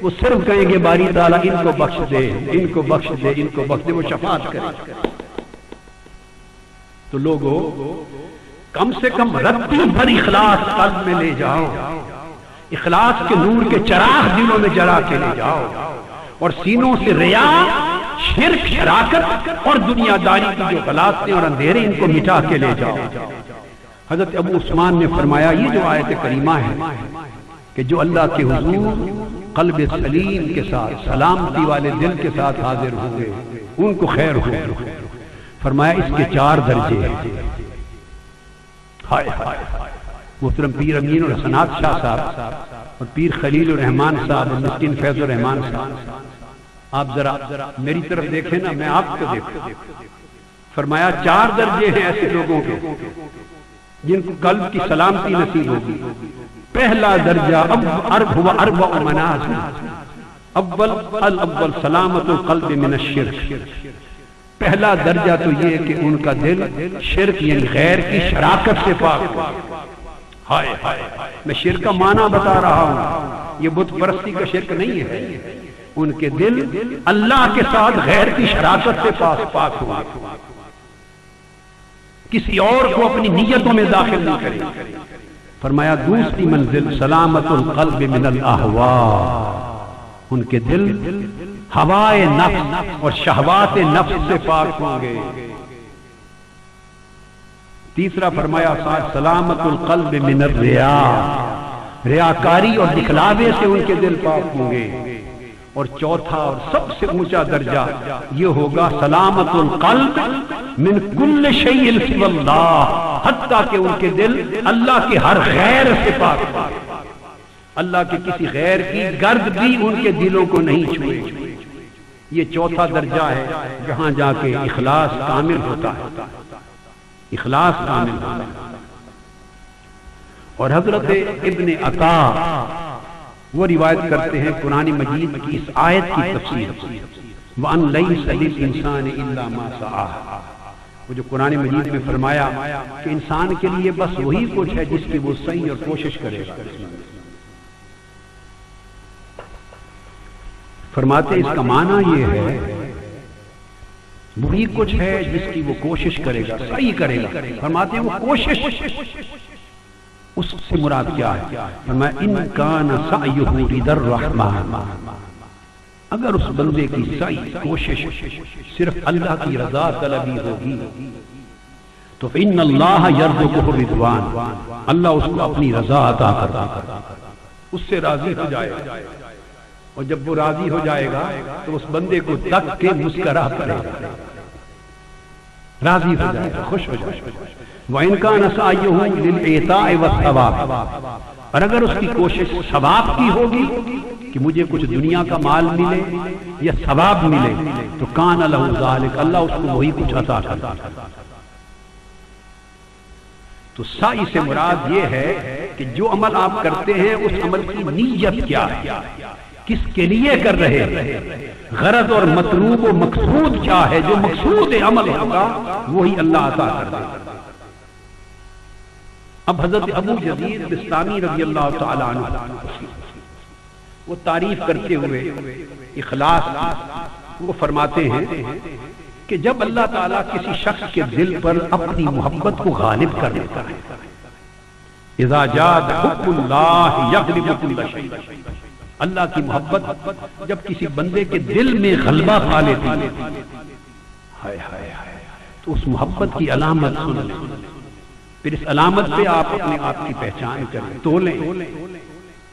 وہ صرف کہیں گے باری تعالیٰ ان کو بخش دے، ان کو بخش دے، ان کو بخش دے، وہ شفاعت کرے۔ تو لوگوں کم سے کم رتی بھر اخلاص قلب میں لے جاؤ، اخلاص کے نور کے چراغ دلوں میں جلا کے لے جاؤ، اور سینوں سے ریا، شرک، شراکت اور دنیا داری کی جو غلاظتیں اور اندھیرے ان کو مٹا کے لے جاؤ۔ حضرت ابو عثمان نے فرمایا یہ جو آیت کریمہ ہے کہ جو اللہ کے حضور قلب سلیم کے ساتھ، سلامتی والے دل کے ساتھ حاضر ہوئے ان کو خیر ہوئے۔ فرمایا اس کے 4 درجے ہیں۔ ہائے ہائے، محترم پیر امین الحسنات شاہ صاحب اور پیر خلیل الرحمان صاحب اور مسکین فیض الرحمان صاحب، آپ ذرا میری طرف دیکھیں نا، میں آپ کو دیکھوں۔ فرمایا 4 درجے ہیں ایسے لوگوں کے جن کو قلب کی سلامتی نصیب ہوگی۔ پہلا درجہ اربع منازل، اول سلامت القلب من الشرک۔ پہلا درجہ تو یہ کہ ان کا دل شرک یعنی غیر کی شراکت سے پاک ہو۔ ہائے ہائے، میں شرک کا معنی بتا رہا ہوں، یہ بت پرستی کا شرک نہیں ہے، ان کے دل اللہ کے ساتھ غیر کی شراکت سے پاک ہوا، کسی اور کو اپنی نیتوں میں داخل نہ کرے۔ فرمایا دوسری منزل سلامت القلب من الاہواء، ان کے دل ہوائے نفس اور شہوات نفس سے پاک ہوں گے۔ تیسرا فرمایا سلامت القلب من الریا، ریاکاری اور دکھلاوے سے ان کے دل پاک ہوں گے۔ اور چوتھا اور سب سے اونچا درجہ یہ ہوگا سلامت القلب من کل شیء سوی اللہ، حتیٰ کہ ان کے دل اللہ کے ہر غیر سے پاک ہوں۔ اللہ کے کسی غیر کی گرد بھی ان کے دلوں کو نہیں چھوئے۔ یہ چوتھا درجہ ہے جہاں جا کے اخلاص کامل ہوتا ہے، اخلاص کامل ہوتا ہے۔ اور حضرت ابن عطا وہ روایت کرتے ہیں قرآن مجید کی اس آیت کی تفسیر، وَأَن لَيْسَ لِلْإِنسَانِ إِلَّا مَا سَعَىٰ، وہ جو قرآن مجید میں فرمایا کہ انسان کے لیے بس وہی کچھ ہے جس کی وہ سعی اور کوشش کرے گا۔ فرماتے اس کا معنی یہ ہے وہی کچھ ہے جس کی وہ کوشش کرے گا، سعی کرے گا۔ فرماتے ہیں وہ کوشش، اس سے مراد کیا ہے؟ فرمایا ان کان سعیہ رضا الرحمن، اگر اس بندے کی سعی کوشش صرف اللہ کی رضا طلبی ہوگی تو ان اللہ یرزقہ الرضوان، اللہ اس کو اپنی رضا عطا کرتا ہے، اس سے راضی ہو جائے گا، اور جب وہ راضی ہو جائے گا تو اس بندے کو تک کے مسکرا کرے گا، راضی ہو جائے گا، خوش ہو جائے گا۔ وَإِن كَانَ سَعْيُهُ لِلْإِعْطَاءِ وَالثَّوَابِ، اور اگر اس کی کوشش ثواب کی ہوگی کہ مجھے کچھ دنیا کا مال ملے یا ثواب ملے تو کان لہ ذالک، اللہ اس کو وہی کچھ عطا کرتا۔ تو سعی سے مراد یہ ہے کہ جو عمل آپ کرتے ہیں اس عمل کی نیت کیا ہے، کس کے لیے کر رہے ہیں، غرض اور مطلوب و مقصود کیا ہے، جو مقصود عمل ہوگا وہی اللہ عطا کرتا ہے۔ اب حضرت ابو جدید بستامی رضی اللہ تعالی عنہ وہ تعریف کرتے ہوئے اخلاص وہ فرماتے ہیں کہ جب اللہ تعالیٰ کسی شخص کے دل پر اپنی محبت کو غالب کر دیتا ہے، اذا جاد حب اللہ یغلب کل شیء، اللہ کی محبت جب کسی بندے کے دل میں غلبہ پا لیتی ہے، ہائے ہائے ہائے، تو اس محبت کی علامت سن لیں، پھر اس علامت پہ آپ اپنے آپ کی پہچان کریں، تولیں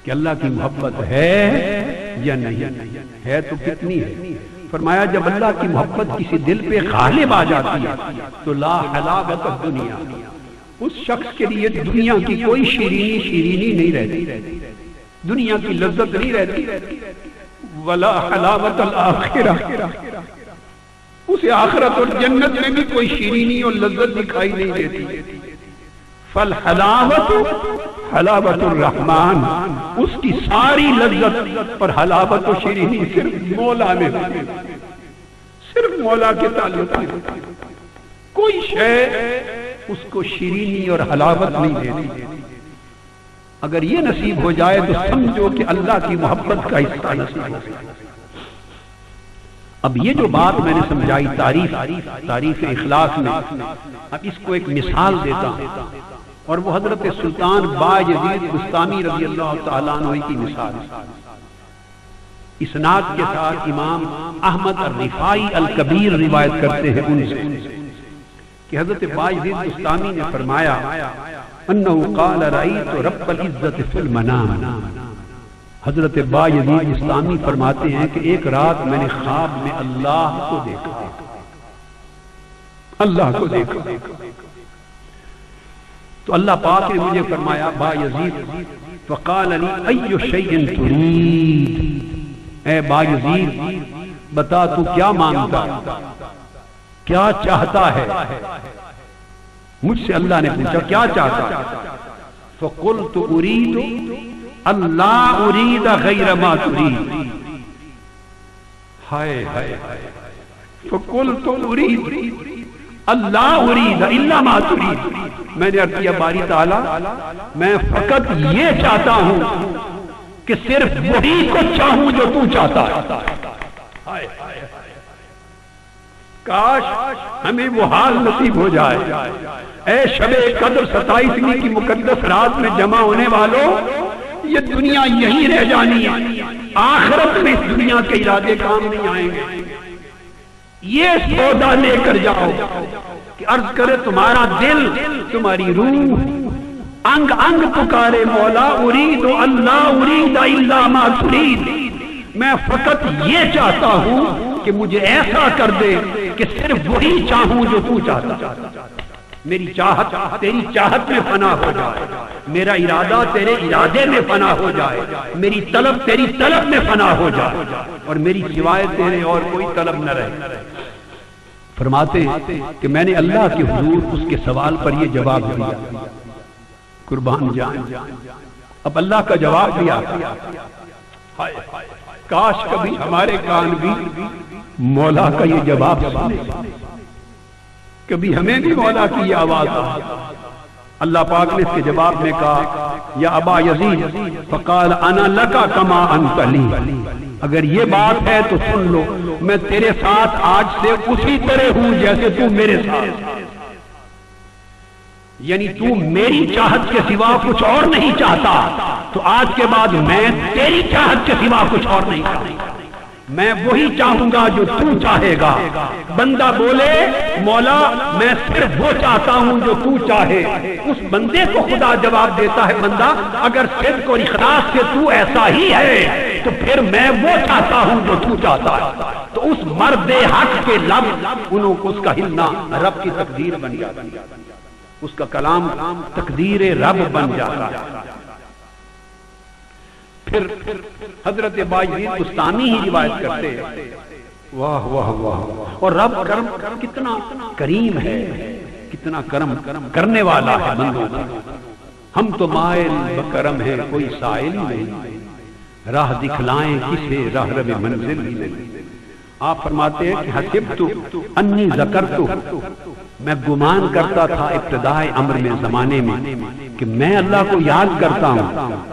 کہ اللہ کی محبت ہے یا نہیں ہے، تو کتنی ہے۔ فرمایا جب اللہ کی محبت کسی دل پہ غالب آ جاتی ہے تو لا حلاوت الدنیا، اس شخص کے لیے دنیا کی کوئی شیرینی نہیں رہتی، دنیا کی لذت نہیں رہتی، ولا حلاوت الآخرہ، اسے آخرت اور جنت میں بھی کوئی شیرینی اور لذت دکھائی نہیں دیتی۔ فالحلاوت حلاوت الرحمن، اس کی ساری لذت اور حلاوت و شیرینی صرف مولا میں، صرف مولا کے تعلق میں، کوئی شے اس کو شیرینی اور حلاوت نہیں دیتی۔ اگر یہ نصیب ہو جائے تو سمجھو کہ اللہ کی محبت کا حصہ نصیب ہو گیا۔ اب یہ جو بات میں نے سمجھائی تعریف اخلاص میں، اب اس کو ایک مثال دیتا ہوں، اور وہ حضرت سلطان بایزید بستامی رضی اللہ تعالیٰ عنہ کی مثال ہے۔ اسناد کے ساتھ امام احمد الرفاعی الکبیر روایت کرتے ہیں ان سے کہ حضرت بایزید بستامی نے فرمایا انہو قال رأیت رب العزت فی المنام۔ حضرت بایزید بستامی فرماتے ہیں کہ ایک رات میں نے خواب میں اللہ کو دیکھا، اللہ کو دیکھا تو اللہ پاک نے مجھے فرمایا بایزید فقال لی ای شیء ترید، اے بایزید بتا تو کیا مانگتا، کیا چاہتا ہے؟ مجھ سے اللہ نے پوچھا کیا چاہتا؟ فقلت اريد اللہ اريد غیر ما تريد، ہائے ہائے، فقلت اريد اللہ اريد الا ما تريد، میں نے عرض کیا باری تعالیٰ میں فقط یہ چاہتا ہوں کہ صرف وہی کو چاہوں جو تو چاہتا ہے۔ کاش ہمیں وہ حال نصیب ہو جائے۔ اے شب قدر 27ویں کی مقدس رات میں جمع ہونے والوں، یہ دنیا یہی رہ جانی ہے، آخرت میں اس دنیا کے ارادے کام نہیں آئیں گے۔ یہ سودا لے کر جاؤ کہ عرض کرے تمہارا دل، تمہاری روح، انگ انگ پکارے مولا اريد اللہ اريد الا ما تريد، میں فقط یہ چاہتا ہوں کہ مجھے ایسا کر دے کہ صرف وہی چاہوں جو تو چاہتا، میری چاہت تیری چاہت میں فنا ہو جائے، میرا ارادہ تیرے ارادے میں فنا ہو جائے، میری طلب تیری طلب میں فنا ہو جائے، اور میری سوائے تیرے اور کوئی طلب نہ رہے۔ فرماتے ہیں کہ میں نے اللہ کے حضور اس کے سوال پر یہ جواب دیا، قربان جان اب اللہ کا جواب دیا، کاش کبھی ہمارے کان بھی مولا کا یہ جواب سنے، کبھی ہمیں بھی مولا کی یہ آواز آئے۔ اللہ پاک نے اس کے جواب میں کہا یا ابا یزید فقال انا لکا کما انت لی، اگر یہ بات ہے تو سن لو، میں تیرے ساتھ آج سے اسی طرح ہوں جیسے تو میرے ساتھ، یعنی تو میری چاہت کے سوا کچھ اور نہیں چاہتا تو آج کے بعد میں تیری چاہت کے سوا کچھ اور نہیں چاہتا، میں وہی چاہوں گا جو تو چاہے گا۔ بندہ بولے مولا میں صرف وہ چاہتا ہوں جو تو چاہے، اس بندے کو خدا جواب دیتا ہے بندہ اگر صدق اور اخلاص سے تو ایسا ہی ہے تو پھر میں وہ چاہتا ہوں جو تو چاہتا ہے۔ تو اس مرد حق کے لب انہوں کو اس کا ہلنا رب کی تقدیر بن جاتا ہے، اس کا کلام تقدیر رب بن جاتا ہے۔ پھر حضرت بایزید بستامی ہی روایت کرتے ہیں، واہ واہ واہ، اور رب کرم کتنا کریم ہے، کتنا کرم کرنے والا ہے بندوں کا۔ ہم تو مائل بکرم ہیں کوئی سائل نہیں، راہ دکھلائیں کسے راہ رب منزل ہی نہیں۔ آپ فرماتے ہیں کہ حسبت انی ذکرت، میں گمان کرتا تھا ابتدائے امر میں زمانے میں کہ میں اللہ کو یاد کرتا ہوں،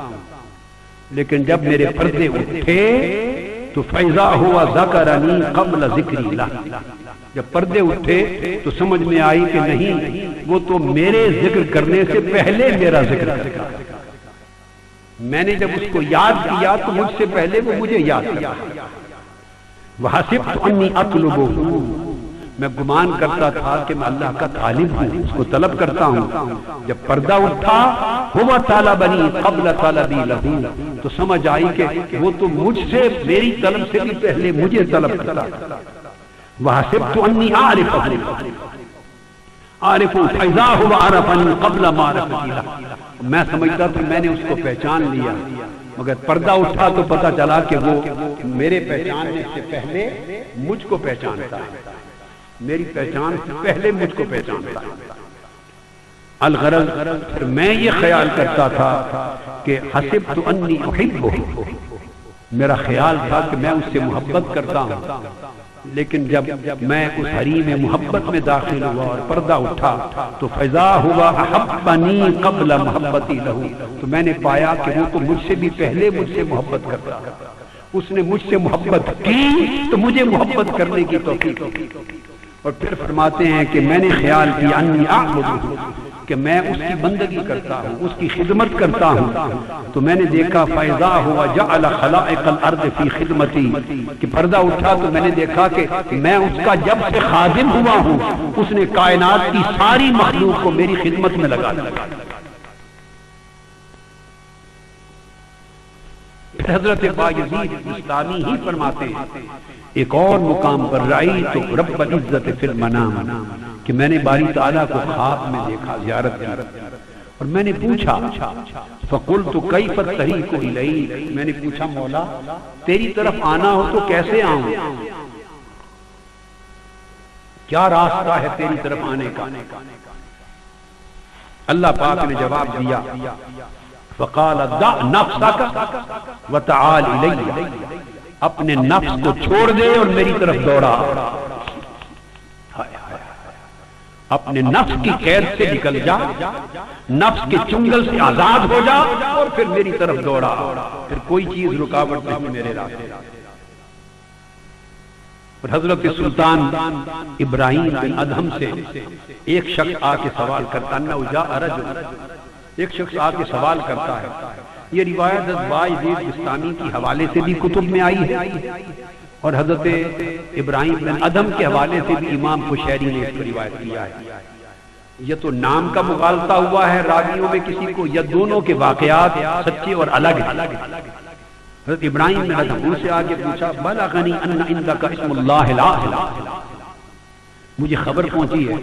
لیکن جب میرے پردے اٹھے تو فیضا ہوا ذکرنی قبل ذکری اللہ، جب پردے اٹھے تو سمجھ میں آئی کہ نہیں وہ تو میرے ذکر کرنے سے پہلے میرا ذکر کرتا، میں نے جب اس کو یاد کیا تو مجھ سے پہلے وہ مجھے یاد کرتا۔ وحسبت انی اطلبہ، میں گمان کرتا تھا کہ میں اللہ کا طالب ہوں، اس کو طلب کرتا ہوں۔ جب پردہ اٹھا ہوا طالبنی قبل طلبی لہو، تو سمجھ آئی کہ وہ تو مجھ سے میری طلب سے بھی پہلے مجھے طلب کرتا۔ وحسبت انی اعرفہ، عارف فیضا ہوا عرفنی قبل معرفتی لہ، میں سمجھتا تھا میں نے اس کو پہچان لیا، مگر پردہ اٹھا تو پتہ چلا کہ وہ میرے پہچاننے سے پہلے مجھ کو پہچانتا ہے، میری پہچان سے پہلے مجھ کو پہچانتا ہے۔ الغرض پھر میں یہ خیال کرتا تھا کہ حسبت انی احبہ، میرا خیال تھا کہ میں اس سے محبت کرتا ہوں، لیکن جب میں اس حریم محبت میں داخل ہوا اور پردہ اٹھا تو فضا ہوا احبنی قبل محبتی لہو، تو میں نے پایا کہ وہ تو مجھ سے بھی پہلے مجھ سے محبت کرتا، اس نے مجھ سے محبت کی تو مجھے محبت کرنے کی توفیق دی۔ اور پھر فرماتے ہیں کہ میں نے خیال کیا انی اعبدہ، کہ میں اس کی بندگی کرتا ہوں، اس کی خدمت کرتا ہوں، تو میں نے دیکھا فیضا ہوا جعل خلائق الارض فی خدمتی، کہ پردہ اٹھا تو میں نے دیکھا کہ میں اس کا جب سے خادم ہوا ہوں اس نے کائنات کی ساری مخلوق کو میری خدمت میں لگا دیا۔ پھر حضرت بایزید بستامی ہی فرماتے ہیں ایک اور مقام پر رأیت رب العزت فی المنام، کہ میں نے باری تعالیٰ کو خواب میں دیکھا، زیارت کی، اور میں نے پوچھا فقلت کیف الطریق الیک، میں نے پوچھا مولا تیری طرف آنا ہو تو کیسے آؤں، کیا راستہ ہے تیری طرف آنے کا؟ اللہ پاک نے جواب دیا فقال دع نفسک وتعال الی، اپنے نفس کو چھوڑ دے اور میری طرف دوڑا، اپنے نفس کی قید سے نکل جا، نفس کے چنگل سے آزاد ہو جا اور پھر میری طرف دوڑا، پھر کوئی چیز رکاوٹ نہیں میرے راستے۔ اور حضرت سلطان ابراہیم بن ادہم سے ایک شخص آ کے سوال کرتا ایک شخص آ کے سوال کرتا ہے، یہ روایت بایزید بستامی کی حوالے سے بھی کتب میں آئی ہے، اور حضرت ابراہیم بن ادہم کے حوالے سے بھی امام قشیری نے اس کو روایت کیا ہے۔ یہ تو نام کا مغالطہ ہوا ہے راویوں میں کسی کو، یا دونوں کے واقعات سچے اور الگ ہیں۔ حضرت ابراہیم بن ادہم ان سے آگے پوچھا بلغنی ان عندک اسم اللہ الاعظم، مجھے خبر پہنچی ہے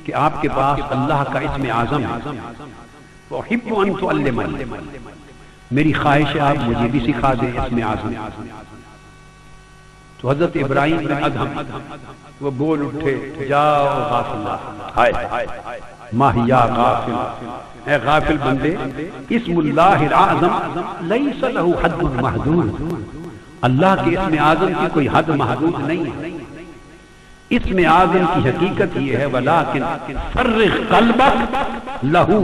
کہ آپ کے پاس اللہ کا اسم اعظم ہے، وأحب ان تعلمنی، میری خواہش ہے آپ مجھے بھی سکھا دیں اسم اعظم۔ تو حضرت ابراہیم بن ادہم وہ بول اٹھے جاؤ غافل ماہیا غافل، اے غافل بندے، اسم اللہ العظم لیس لہ حد محدود، اللہ کے اسم اعظم کی کوئی حد محدود نہیں ہے۔ اسم اعظم کی حقیقت یہ ہے ولیکن فرغ قلبک لہو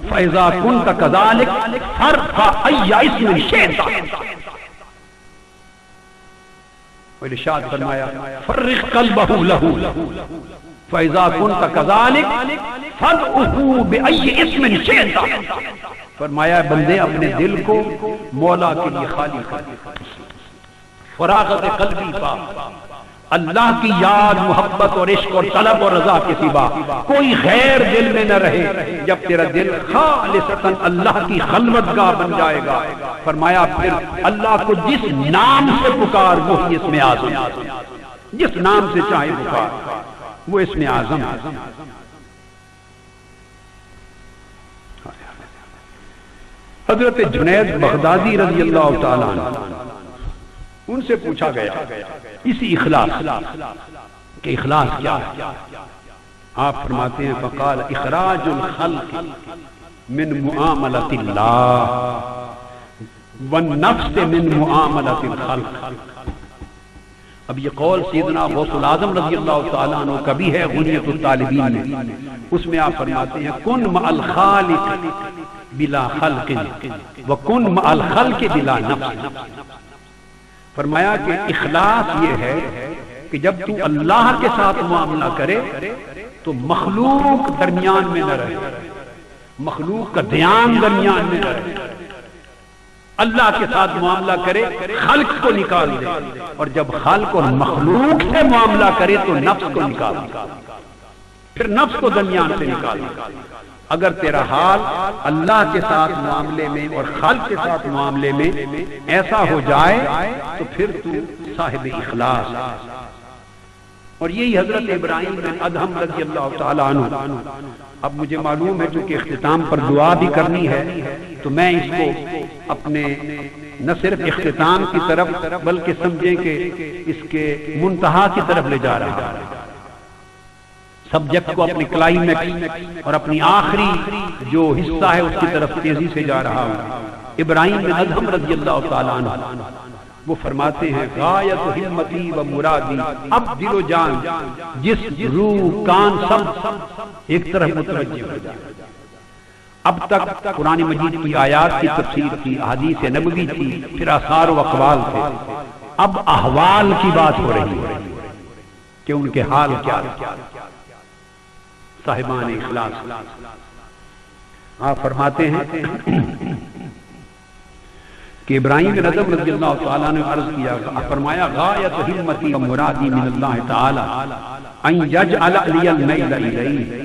فاذا کنت کذالک فرق ای اسم شئت، ارشاد فرمایا فرغ قلبہ لہو فاذا کنت کذالک فادعہ بائی اسم شئت، فرمایا بندے اپنے دل کو مولا کے لیے خالی کر، فراغت قلبی پا، اللہ کی یاد محبت اور عشق اور طلب اور رضا کے سوا کوئی غیر دل میں نہ رہے، جب تیرا دل خالصتاً اللہ کی خلوت گاہ بن جائے گا، فرمایا پھر اللہ کو جس نام سے پکار وہی اسم اعظم، جس نام سے چاہے پکار وہ اسم اعظم ہے۔ حضرت جنید بغدادی رضی اللہ تعالیٰ عنہ ان سے پوچھا گیا اسی اخلاص کہ اخلاص کیا ہے؟ آپ فرماتے ہیں فقال اخراج الخلق من معاملۃ اللہ والنفس من معاملۃ الخلق۔ اب یہ قول سیدنا غوث العظم رضی اللہ تعالیٰ عنہ کا بھی ہے غنیۃ الطالبین میں، اس میں آپ فرماتے ہیں کن مع الخالق بلا خلق وکن مع الخلق بلا نفس، فرمایا کہ اخلاص یہ ہے کہ جب تو اللہ کے ساتھ معاملہ کرے تو مخلوق درمیان میں نہ رہے، مخلوق کا دھیان درمیان میں نہ رہے، اللہ کے ساتھ معاملہ کرے خلق کو نکال دے، اور جب خلق اور مخلوق سے معاملہ کرے تو نفس کو نکال دے، پھر نفس کو درمیان سے نکال دے۔ اگر تیرا حال اللہ کے ساتھ معاملے میں اور خلق کے ساتھ معاملے میں ایسا ہو جائے تو پھر تو صاحب اخلاص اور یہی حضرت ابراہیم بن ادہم رضی اللہ تعالیٰ عنہ. اب مجھے معلوم ہے چونکہ اختتام پر دعا بھی کرنی ہے تو میں اس کو اپنے نہ صرف اختتام کی طرف بلکہ سمجھیں کہ اس کے منتہا کی طرف لے جا رہا ہوں. سبجیکٹ کو اپنی کلائمیکس اور اپنی آخری جو حصہ ہے اس کی طرف تیزی سے جا رہا ہوں. ابراہیم بن ادہم رضی اللہ تعالیٰ عنہ وہ فرماتے ہیں غایت ہمتی و مرادی، اب دل و جان جس روح کان سب ایک طرف متوجہ ہو جائے. اب تک قرآن مجید کی آیات کی تفسیر تھی، احادیث نبوی تھی، پھر آثار و اقوال تھے. اب احوال کی بات ہو رہی ہے کہ ان کے حال کیا صاحبان اخلاص. آپ فرماتے ہیں کہ ابراہیم بن ادہم رضی اللہ تعالیٰ نے عرض کیا، فرمایا غایت ہمتی و مرادی من اللہ تعالی ان یجعل لی المیل الیہ.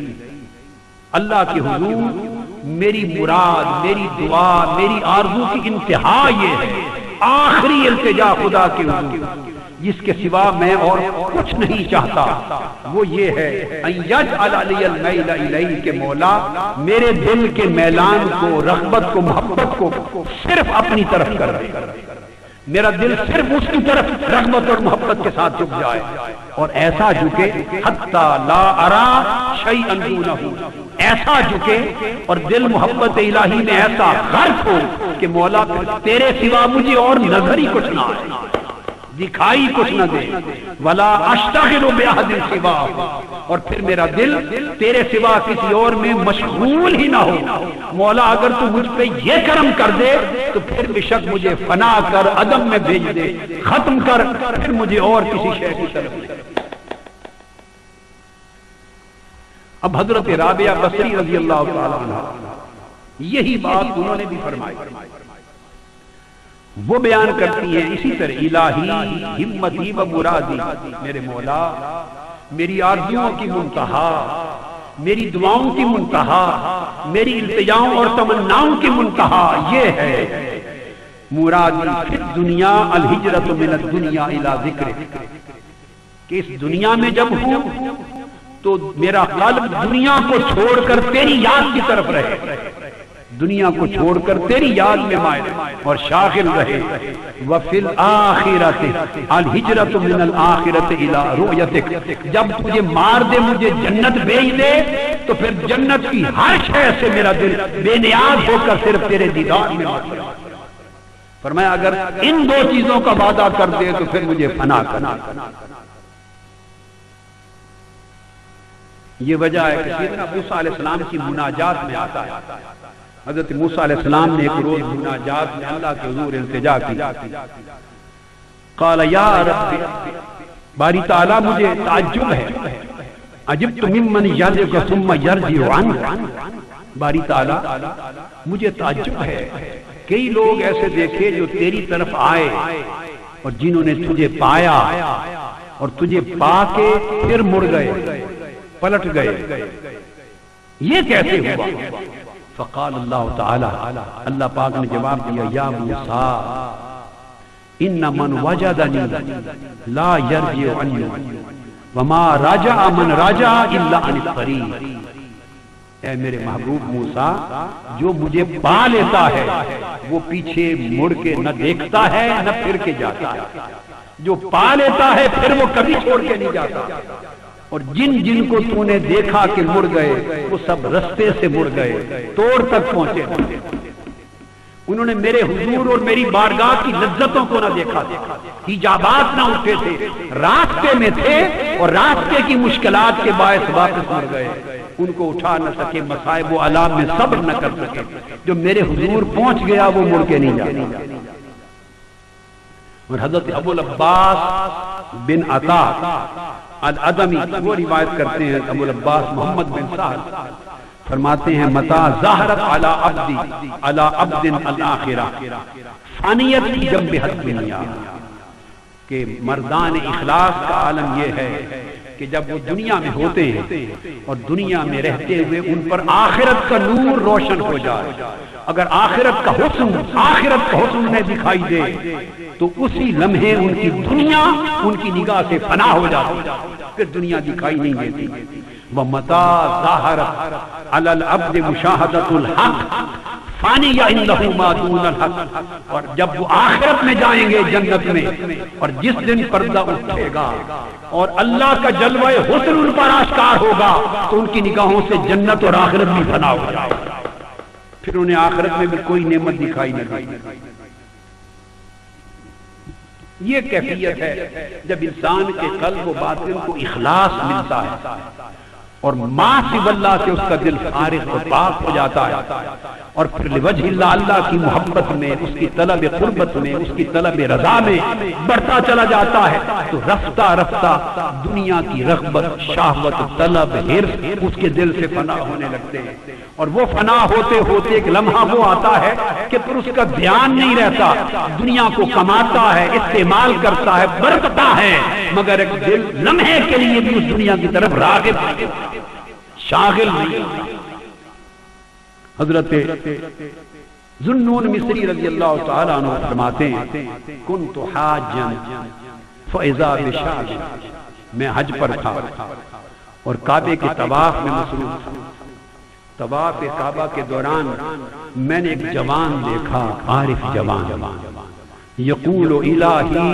اللہ کے حضور میری مراد، میری دعا، میری آرزو کی انتہا یہ ہے، آخری التجا خدا کے حضور جس کے سوا میں اور کچھ نہیں چاہتا، وہ یہ ہے ان یجعل لی المیل الیہ کہ مولا میرے دل کے میلان کو، رغبت کو، محبت کو صرف اپنی طرف کر رہے، میرا دل صرف اس کی طرف رغبت اور محبت کے ساتھ جھک جائے اور ایسا جھکے حتی لا ارا شیئا دونہ، ایسا جھکے اور دل محبت الہی میں ایسا غرق ہو کہ مولا تیرے سوا مجھے اور نظر ہی کچھ نہ آئے، دکھائی کچھ نہ دے. ولا اشتغل باحد سوا، اور پھر میرا دل تیرے سوا کسی اور میں مشغول ہی نہ ہو. مولا اگر تو مجھ پہ یہ کرم کر دے تو پھر بے شک مجھے فنا کر عدم میں بھیج دے، ختم کر، پھر مجھے اور کسی شے کی طرف لے. اب حضرت رابعہ بصری رضی اللہ تعالیٰ عنہ یہی بات انہوں نے بھی فرمائی. وہ بیان کرتی ہیں اسی طرح الہی ہمتی و مرادی، میرے مولا میری آرزوؤں کی منتہا، میری دعاؤں کی منتہا، میری التجاؤں اور تمناؤں کی منتہا یہ ہے مرادی فی الدنیا الہجرت من الدنیا الی ذکرک، کہ اس دنیا میں جب ہوں تو میرا قلب دنیا کو چھوڑ کر تیری یاد کی طرف رہے، دنیا کو چھوڑ کر تیری یاد میں مائل اور شاغل رہے. وفی الآخرۃ الہجرۃ من الآخرۃ الی رؤیتک، جب تجھے مار دے مجھے جنت بھیج دے تو پھر جنت کی ہر شے سے میرا دل بے نیاز ہو کر صرف تیرے دیدار میں مائل. فرمایا اگر ان دو چیزوں کا وعدہ کر دے تو پھر مجھے فنا کرنا. یہ وجہ ہے کہ سیدنا موسیٰ علیہ السلام کی مناجات میں آتا ہے، حضرت موسیٰ علیہ السلام نے ایک روز مناجات میں اللہ کے حضور التجا کی. قال یا رب، باری تعالیٰ مجھے تعجب ہے، عجبت ممن یرجع ثم یرجع عنہ. باری تعالیٰ مجھے تعجب ہے، کئی لوگ ایسے دیکھے جو تیری طرف آئے اور جنہوں نے تجھے پایا اور تجھے پا کے پھر مڑ گئے، پلٹ گئے، یہ کیسے ہوا؟ فقال اللہ تعالی، اللہ پاک نے جواب دیا یا موسیٰ ان من وجدنی لا یرجع عنی وما رجع من رجع الا عن الطریق. اے میرے محبوب موسیٰ، جو مجھے پا لیتا ہے وہ پیچھے مڑ کے نہ دیکھتا ہے نہ پھر کے جاتا ہے. جو پا لیتا ہے پھر وہ کبھی چھوڑ کے نہیں جاتا. اور جن جن کو تو نے دیکھا کہ مڑ گئے وہ سب رستے سے مڑ گئے، توڑ تک پہنچے. انہوں نے میرے حضور اور میری بارگاہ کی لذتوں کو نہ دیکھا، حجابات نہ اٹھے تھے، راستے میں تھے اور راستے کی مشکلات کے باعث واپس مڑ گئے. ان کو اٹھا نہ سکے، مصائب و آلام میں صبر نہ کر سکے. جو میرے حضور پہنچ گیا وہ مڑ کے نہیں جاتا. اور حضرت ابو العباس بن عطا الادمی وہ روایت کرتے ہیں، ابو العباس محمد بن سہل فرماتے ہیں متا ظاہرت علی عبد الاخرہ فانیت کی جنب الدنیا، کہ مردان اخلاص کا عالم یہ ہے کہ جب وہ دنیا میں ہوتے ہیں اور دنیا میں رہتے ہوئے ان پر آخرت کا نور روشن ہو جائے، اگر آخرت کا حسن انہیں دکھائی دے تو اسی لمحے ان کی دنیا ان کی نگاہ سے فنا ہو جاتی، پھر دنیا دکھائی نہیں دیتی۔ وَمَتَى ظَهَرَتْ عَلَى الْعَبْدِ مُشَاهَدَةُ الْحَقِّ فانی یا انہو ما دون الحق، اور جب وہ آخرت میں جائیں گے جنت میں، اور جس دن پردہ اٹھے گا اور اللہ کا جلوہ حسن ان پر آشکار ہوگا تو ان کی نگاہوں سے جنت اور آخرت بھی فنا ہو جائے گا، پھر انہیں آخرت میں بھی کوئی نعمت دکھائی نہ دے۔ یہ کیفیت ہے جب انسان کے قلب و باطن کو اخلاص ملتا ہے اور ما سوی اللہ سے اس کا دل فارغ و پاک ہو جاتا ہے، اور پھر لوجہ اللہ، اللہ کی محبت میں، اس کی طلب قربت میں، اس کی طلب رضا میں بڑھتا چلا جاتا ہے، تو رفتہ رفتہ دنیا کی رغبت، شہوت، طلب، حرص اس کے دل سے فنا ہونے لگتے ہیں، اور وہ فنا ہوتے ہوتے ایک لمحہ وہ آتا ہے کہ پھر اس کا دھیان نہیں رہتا، دنیا کو کماتا ہے، استعمال کرتا ہے، برتتا ہے، مگر ایک دل لمحے کے لیے بھی اس دنیا کی طرف راغب شاغل نہیں۔ حضرت ذوالنون مصری رضی اللہ تعالیٰ عنہ فرماتے ہیں کنت حاجا فاذا بشاب، میں حج پر تھا اور کعبے کے طواف میں مصروف تھا، طواف کعبہ کے دوران میں نے ایک جوان دیکھا، عارف جوان، یقول الہی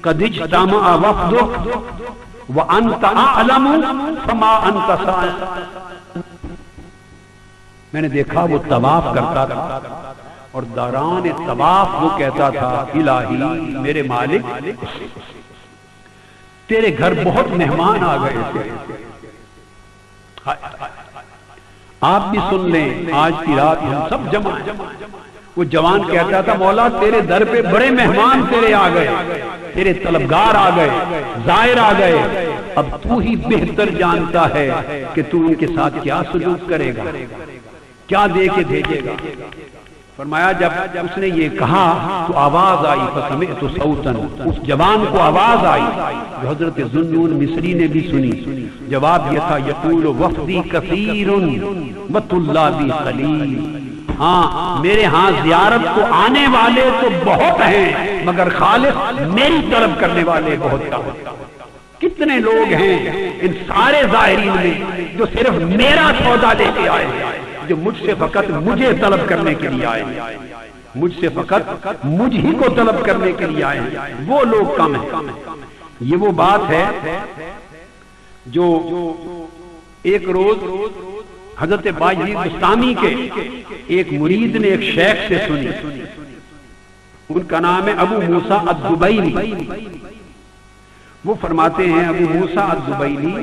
قد اجتمع وفدک وانت اعلم فما انت صائم، میں نے دیکھا وہ طواف کرتا تھا اور دوران طواف وہ کہتا تھا الہی میرے مالک تیرے گھر بہت مہمان آ گئے تھے، آپ بھی سن لیں آج کی رات ہم سب جمع ہیں۔ وہ جوان کہتا تھا مولا تیرے در پہ بڑے مہمان تیرے آ گئے، تیرے طلبگار آ گئے، زائر آ گئے، اب تو ہی بہتر جانتا ہے کہ تو ان کے ساتھ کیا سلوک کرے گا، کیا دے کے بھیجے گا۔ فرمایا جب اس نے یہ کہا تو آواز آئی، فسمعت صوتا، اس جوان کو آواز آئی جو حضرت ذوالنون مصری نے بھی سنی، جواب یہ تھا یقول وفدی کثیر وطلابی قلیل، ہاں میرے ہاں زیارت کو آنے والے تو بہت ہیں مگر خالص میری طلب کرنے والے بہت کم۔ کتنے لوگ ہیں ان سارے زائرین میں جو صرف میرا سودا لے کے آئے ہیں، جو مجھ سے فقط مجھے طلب کرنے کے لیے آئے ہیں، مجھ سے فقط مجھ ہی کو طلب کرنے کے لیے آئے ہیں، وہ لوگ کم ہیں۔ یہ وہ بات ہے جو ایک روز حضرت باجی بستامی کے ایک مرید نے ایک شیخ سے سنی، ان کا نام ہے ابو موسیٰ الدبیلی۔ وہ فرماتے ہیں ابو موسیٰ الدبیلی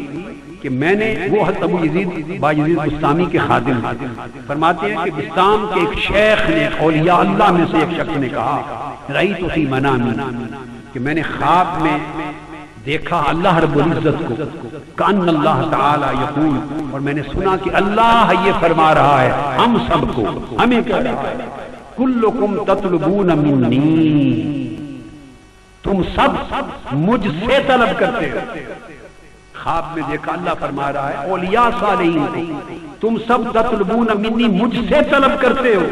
کہ میں نے، وہ حضرت ابو یزید باجی بستامی کے خادم تھے، فرماتے ہیں کہ بستام کے ایک شیخ نے، اولیاء اللہ میں سے ایک شخص نے کہا رأیت فی منامی، کہ میں نے خواب میں دیکھا اللہ رب العزت کو، کأن اللہ تعالی یقول، اور میں نے سنا کہ اللہ یہ فرما رہا ہے ہم سب کو، ہمیں کہہ رہا ہے کلکم تطلبون منی، تم سب مجھ سے طلب کرتے ہو۔ خواب میں دیکھا اللہ فرما رہا ہے اولیاء صالحین کو تم سب تطلبون منی، مجھ سے طلب کرتے ہو،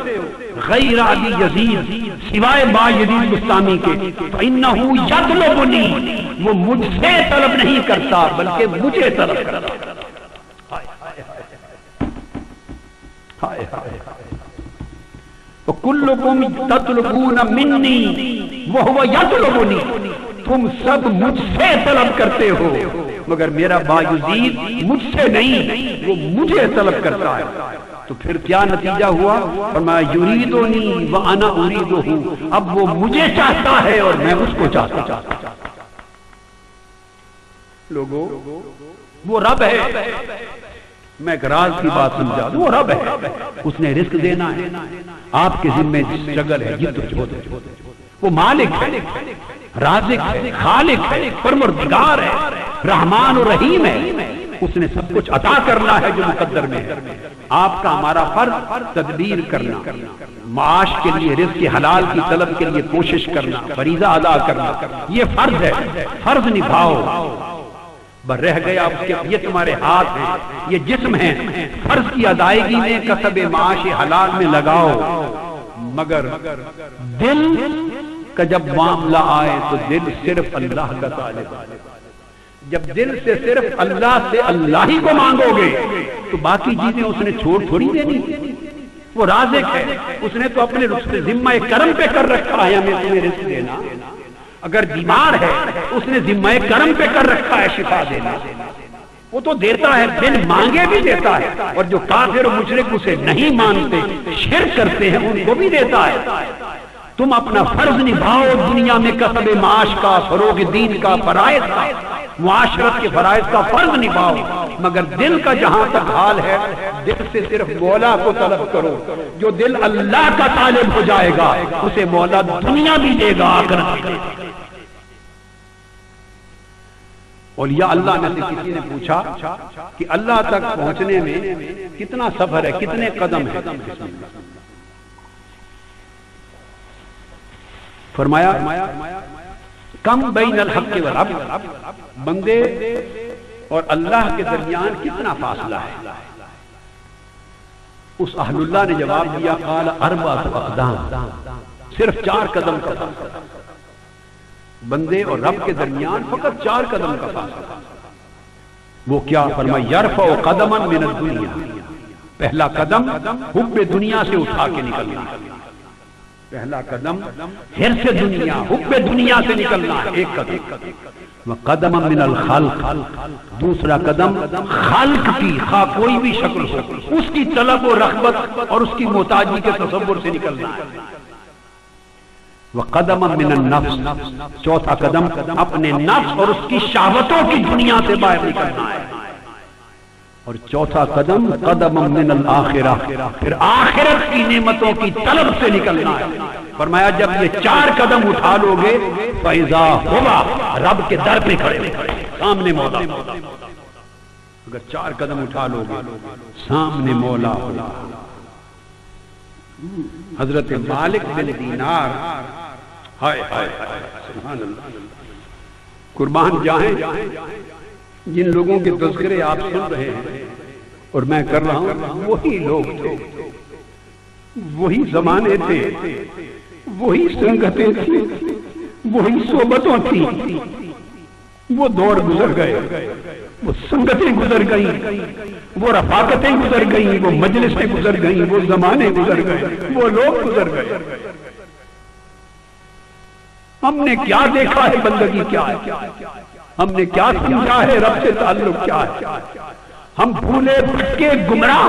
غیر ابی یزید، سوائے با یزید بستامی کے، فإنہ یطلبنی، وہ مجھ سے طلب نہیں کرتا بلکہ مجھے طلب کرتا۔ کلکم تطلبون منی وہو یطلبنی، تم سب مجھ سے طلب کرتے ہو مگر میرا باجزید مجھ سے نہیں، وہ مجھے طلب کرتا ہے۔ تو پھر کیا نتیجہ ہوا؟ فرمایا یریدونی وانا اریدہ، اب وہ مجھے چاہتا ہے اور میں اس کو چاہتا ہوں۔ لوگوں وہ رب ہے، میں ایک راز کی بات سمجھا دوں، وہ رب ہے، اس نے رزق دینا ہے، آپ کے ذمہ اسٹرگل ہے، جد و جہد ہے، وہ مالک ہے، رازق ہے، خالق ہے، پروردگار ہے، رحمان و رحیم ہے، اس نے سب کچھ عطا کرنا ہے جو مقدر میں ہے۔ آپ کا ہمارا فرض تدبیر کرنا، معاش کے لیے، رزق کے حلال کی طلب کے لیے کوشش کرنا، فریضہ ادا کرنا، یہ فرض ہے، فرض نبھاؤ۔ بس رہ گیا اس کے یہ تمہارے ہاتھ ہیں، یہ جسم ہیں، فرض کی ادائیگی میں کسب معاش حلال میں لگاؤ، مگر دل کا جب معاملہ آئے تو دل صرف اللہ کا طالب ہے۔ جب دل سے صرف اللہ سے اللہ ہی کو مانگو گے تو باقی چیزیں اس نے چھوڑ تھوڑی دینی، وہ رازق ہے، اس نے تو اپنے ذمہ کرم پہ کر رکھا ہے ہمیں تمہیں رزق دینا۔ اگر بیمار ہے اس نے ذمہ کرم پہ کر رکھا ہے شفا دینا، وہ تو دیتا ہے، بن مانگے بھی دیتا ہے، اور جو کافر و مشرک اسے نہیں مانتے شرک کرتے ہیں ان کو بھی دیتا ہے۔ تم اپنا فرض نبھاؤ دنیا میں کسب معاش کا، فروغ دین کا، فرائض کا، معاشرت کے فرائض کا فرض نبھاؤ، مگر دل کا جہاں تک حال ہے دل سے صرف مولا کو طلب کرو۔ جو دل اللہ کا طالب ہو جائے گا اسے مولا دنیا بھی دے گا آخرت بھی دے گا۔ اولیاء اللہ میں سے کسی نے پوچھا کہ اللہ تک پہنچنے میں کتنا سفر ہے، کتنے قدم ہے؟ فرمایا کم بین الحق والعبد، بندے اور اللہ کے درمیان کتنا فاصلہ ہے؟ اس اہل اللہ نے جواب دیا قال 4 اقدام، صرف 4 قدم کا فاصلہ، بندے اور رب کے درمیان فقط 4 قدم کا فاصلہ۔ وہ کیا؟ فرمایا یرفع قدما من الدنیا، پہلا قدم حب دنیا سے اٹھا کے نکلنا، پہلا قدم حرص دنیا، حب دنیا سے نکلنا ہے، ایک قدم۔ وقدما من الخلق، دوسرا قدم خلق کی، خواہ کوئی بھی شکل ہو، اس کی طلب و رغبت اور اس کی محتاجی کے تصور سے نکلنا ہے۔ وقدما من النفس، چوتھا قدم اپنے نفس اور اس کی شہوتوں کی دنیا سے باہر نکلنا ہے، اور چوتھا قدم قدما من الآخرہ، پھر آخرت کی نعمتوں کی طلب سے نکلنا ہے۔ فرمایا جب یہ 4 قدم اٹھا لو گے فَإِذَا هُوَ، رب کے در پہ کھڑے سامنے مولا۔ اگر 4 قدم اٹھا لو گے سامنے مولا ہوگا۔ حضرت مالک بن دینار، ہائے ہائے سبحان اللہ، قربان جائیں جن لوگوں کے تذکرے آپ سن رہے ہیں اور میں کر رہا ہوں، وہی لوگ تھے، وہی زمانے تھے، وہی سنگتیں تھیں، وہی صحبتوں تھیں۔ وہ دور گزر گئے، وہ سنگتیں گزر گئیں، وہ رفاقتیں گزر گئیں، وہ مجلسیں گزر گئیں، وہ زمانے گزر گئے، وہ لوگ گزر گئے۔ ہم نے کیا دیکھا ہے بندگی کیا ہے، ہم نے کیا سمجھا ہے رب سے تعلق کیا ہے؟ ہم بھولے بھٹکے گمراہ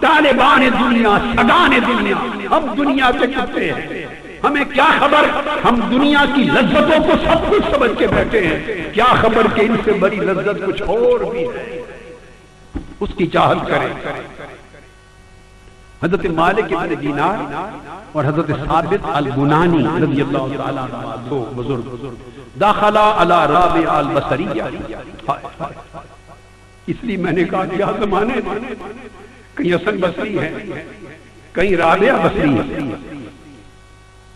طالبان دنیا، سگان دنیا، ہم دنیا کے کتے ہیں، ہمیں کیا خبر؟ ہم دنیا کی لذتوں کو سب کچھ سمجھ کے بیٹھے ہیں، کیا خبر کہ ان سے بڑی لذت کچھ اور بھی ہے، اس کی چاہت کریں۔ حضرت مالک بن دینار اور حضرت ثابت البنانی رضی اللہ تعالیٰ عنہ، 2 بزرگ، داخلہ علی رابع البصریہ، اس لیے میں نے کہا کیا زمانے کہیں حسن بصری ہے، کہیں رابعہ بصری ہے،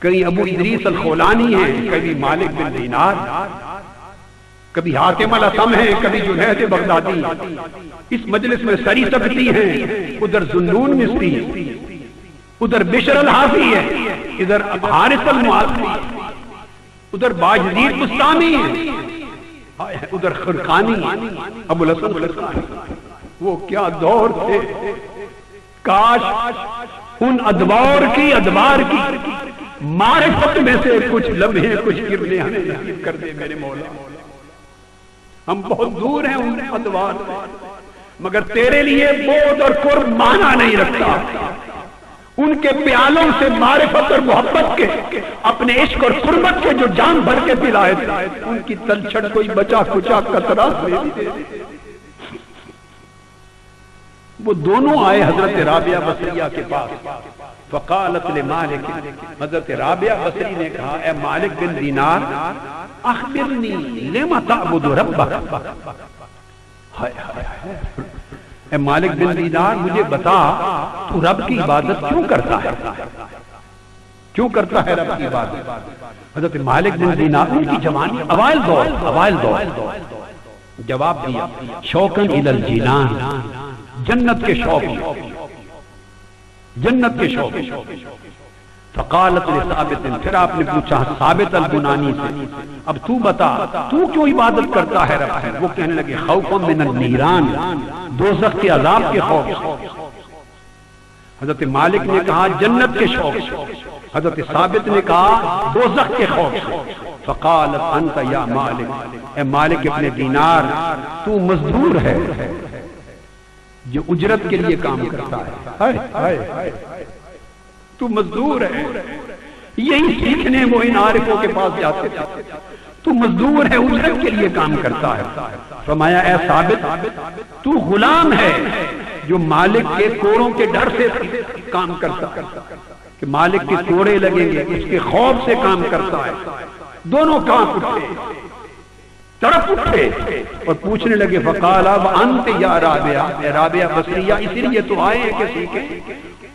کہیں ابو ادریس الخولانی ہے، کبھی مالک بن دینار، کبھی حاتم الاسم ہے، کبھی جنید بغدادی، اس مجلس میں سری سکتی ہیں، ادھر ذنون مصری، ادھر بشر الحافی ہے، ادھر حارث المعاصری، ادھر باجدید بستامی ہے، ادھر خرقانی، ابو الحسن خرقانی۔ وہ کیا دور تھے، کاش ان ادوار کی معرفت میں سے کچھ لمحے، کچھ گرنے ہمیں نصیب کر دے میرے مولا۔ ہم بہت دور ہیں ان ادوار سے، مگر تیرے لیے بود اور قرب معنی نہیں رکھتا۔ ان کے پیالوں سے معرفت اور محبت کے، اپنے عشق اور قربت کے جو جان بھر کے پلائے تھے، ان کی تلچھڑ کوئی بچا کچا قطرہ نہیں دے۔ وہ دونوں آئے حضرت رابعہ بصریہ کے پاس، فقالت لمالک، حضرت رابعہ بصری نے کہا اے مالک بن دینار، اخبرنی لما تعبد ربک، اے مالک بن دینار مجھے بتا تو رب کی عبادت کیوں کرتا ہے، کیوں کرتا ہے رب کی عبادت؟ حضرت مالک بن دینار ان کی جوانی اوائل دور، جواب دیا شوقن الی الجنان، جنت کے شوق میں، جنت کے شوق میں۔ فقالت لثابت، پھر آپ نے پوچھا ثابت البنانی سے، اب تو بتا تو کیوں عبادت کرتا ہے رب کی؟ وہ کہنے لگے خوفا من النیران، دوزخ کے عذاب کے خوف سے۔ حضرت مالک نے کہا جنت کے شوق سے، حضرت ثابت نے کہا دوزخ کے خوف سے۔ فقالت انت یا مالک، اے مالک ابن دینار، تو مزدور ہے جو اجرت کے لیے کام کرتا ہے، تو مزدور ہے۔ یہی سیکھنے وہ ان عارفوں کے پاس جاتے تھے، تو مزدور ہے، اجرت کے لیے کام کرتا ہے۔ فرمایا اے ثابت، تو غلام ہے جو مالک کے کوڑوں کے ڈر سے کام کرتا ہے، کہ مالک کے کوڑے لگیں گے اس کے خوف سے کام کرتا ہے۔ دونوں کام اٹھے، طرف اٹھے اور پوچھنے لگے فقال اب انت یا رابعہ، اے رابعہ بصریہ، اسی لیے تو آئے ہیں کہ سیکھیں،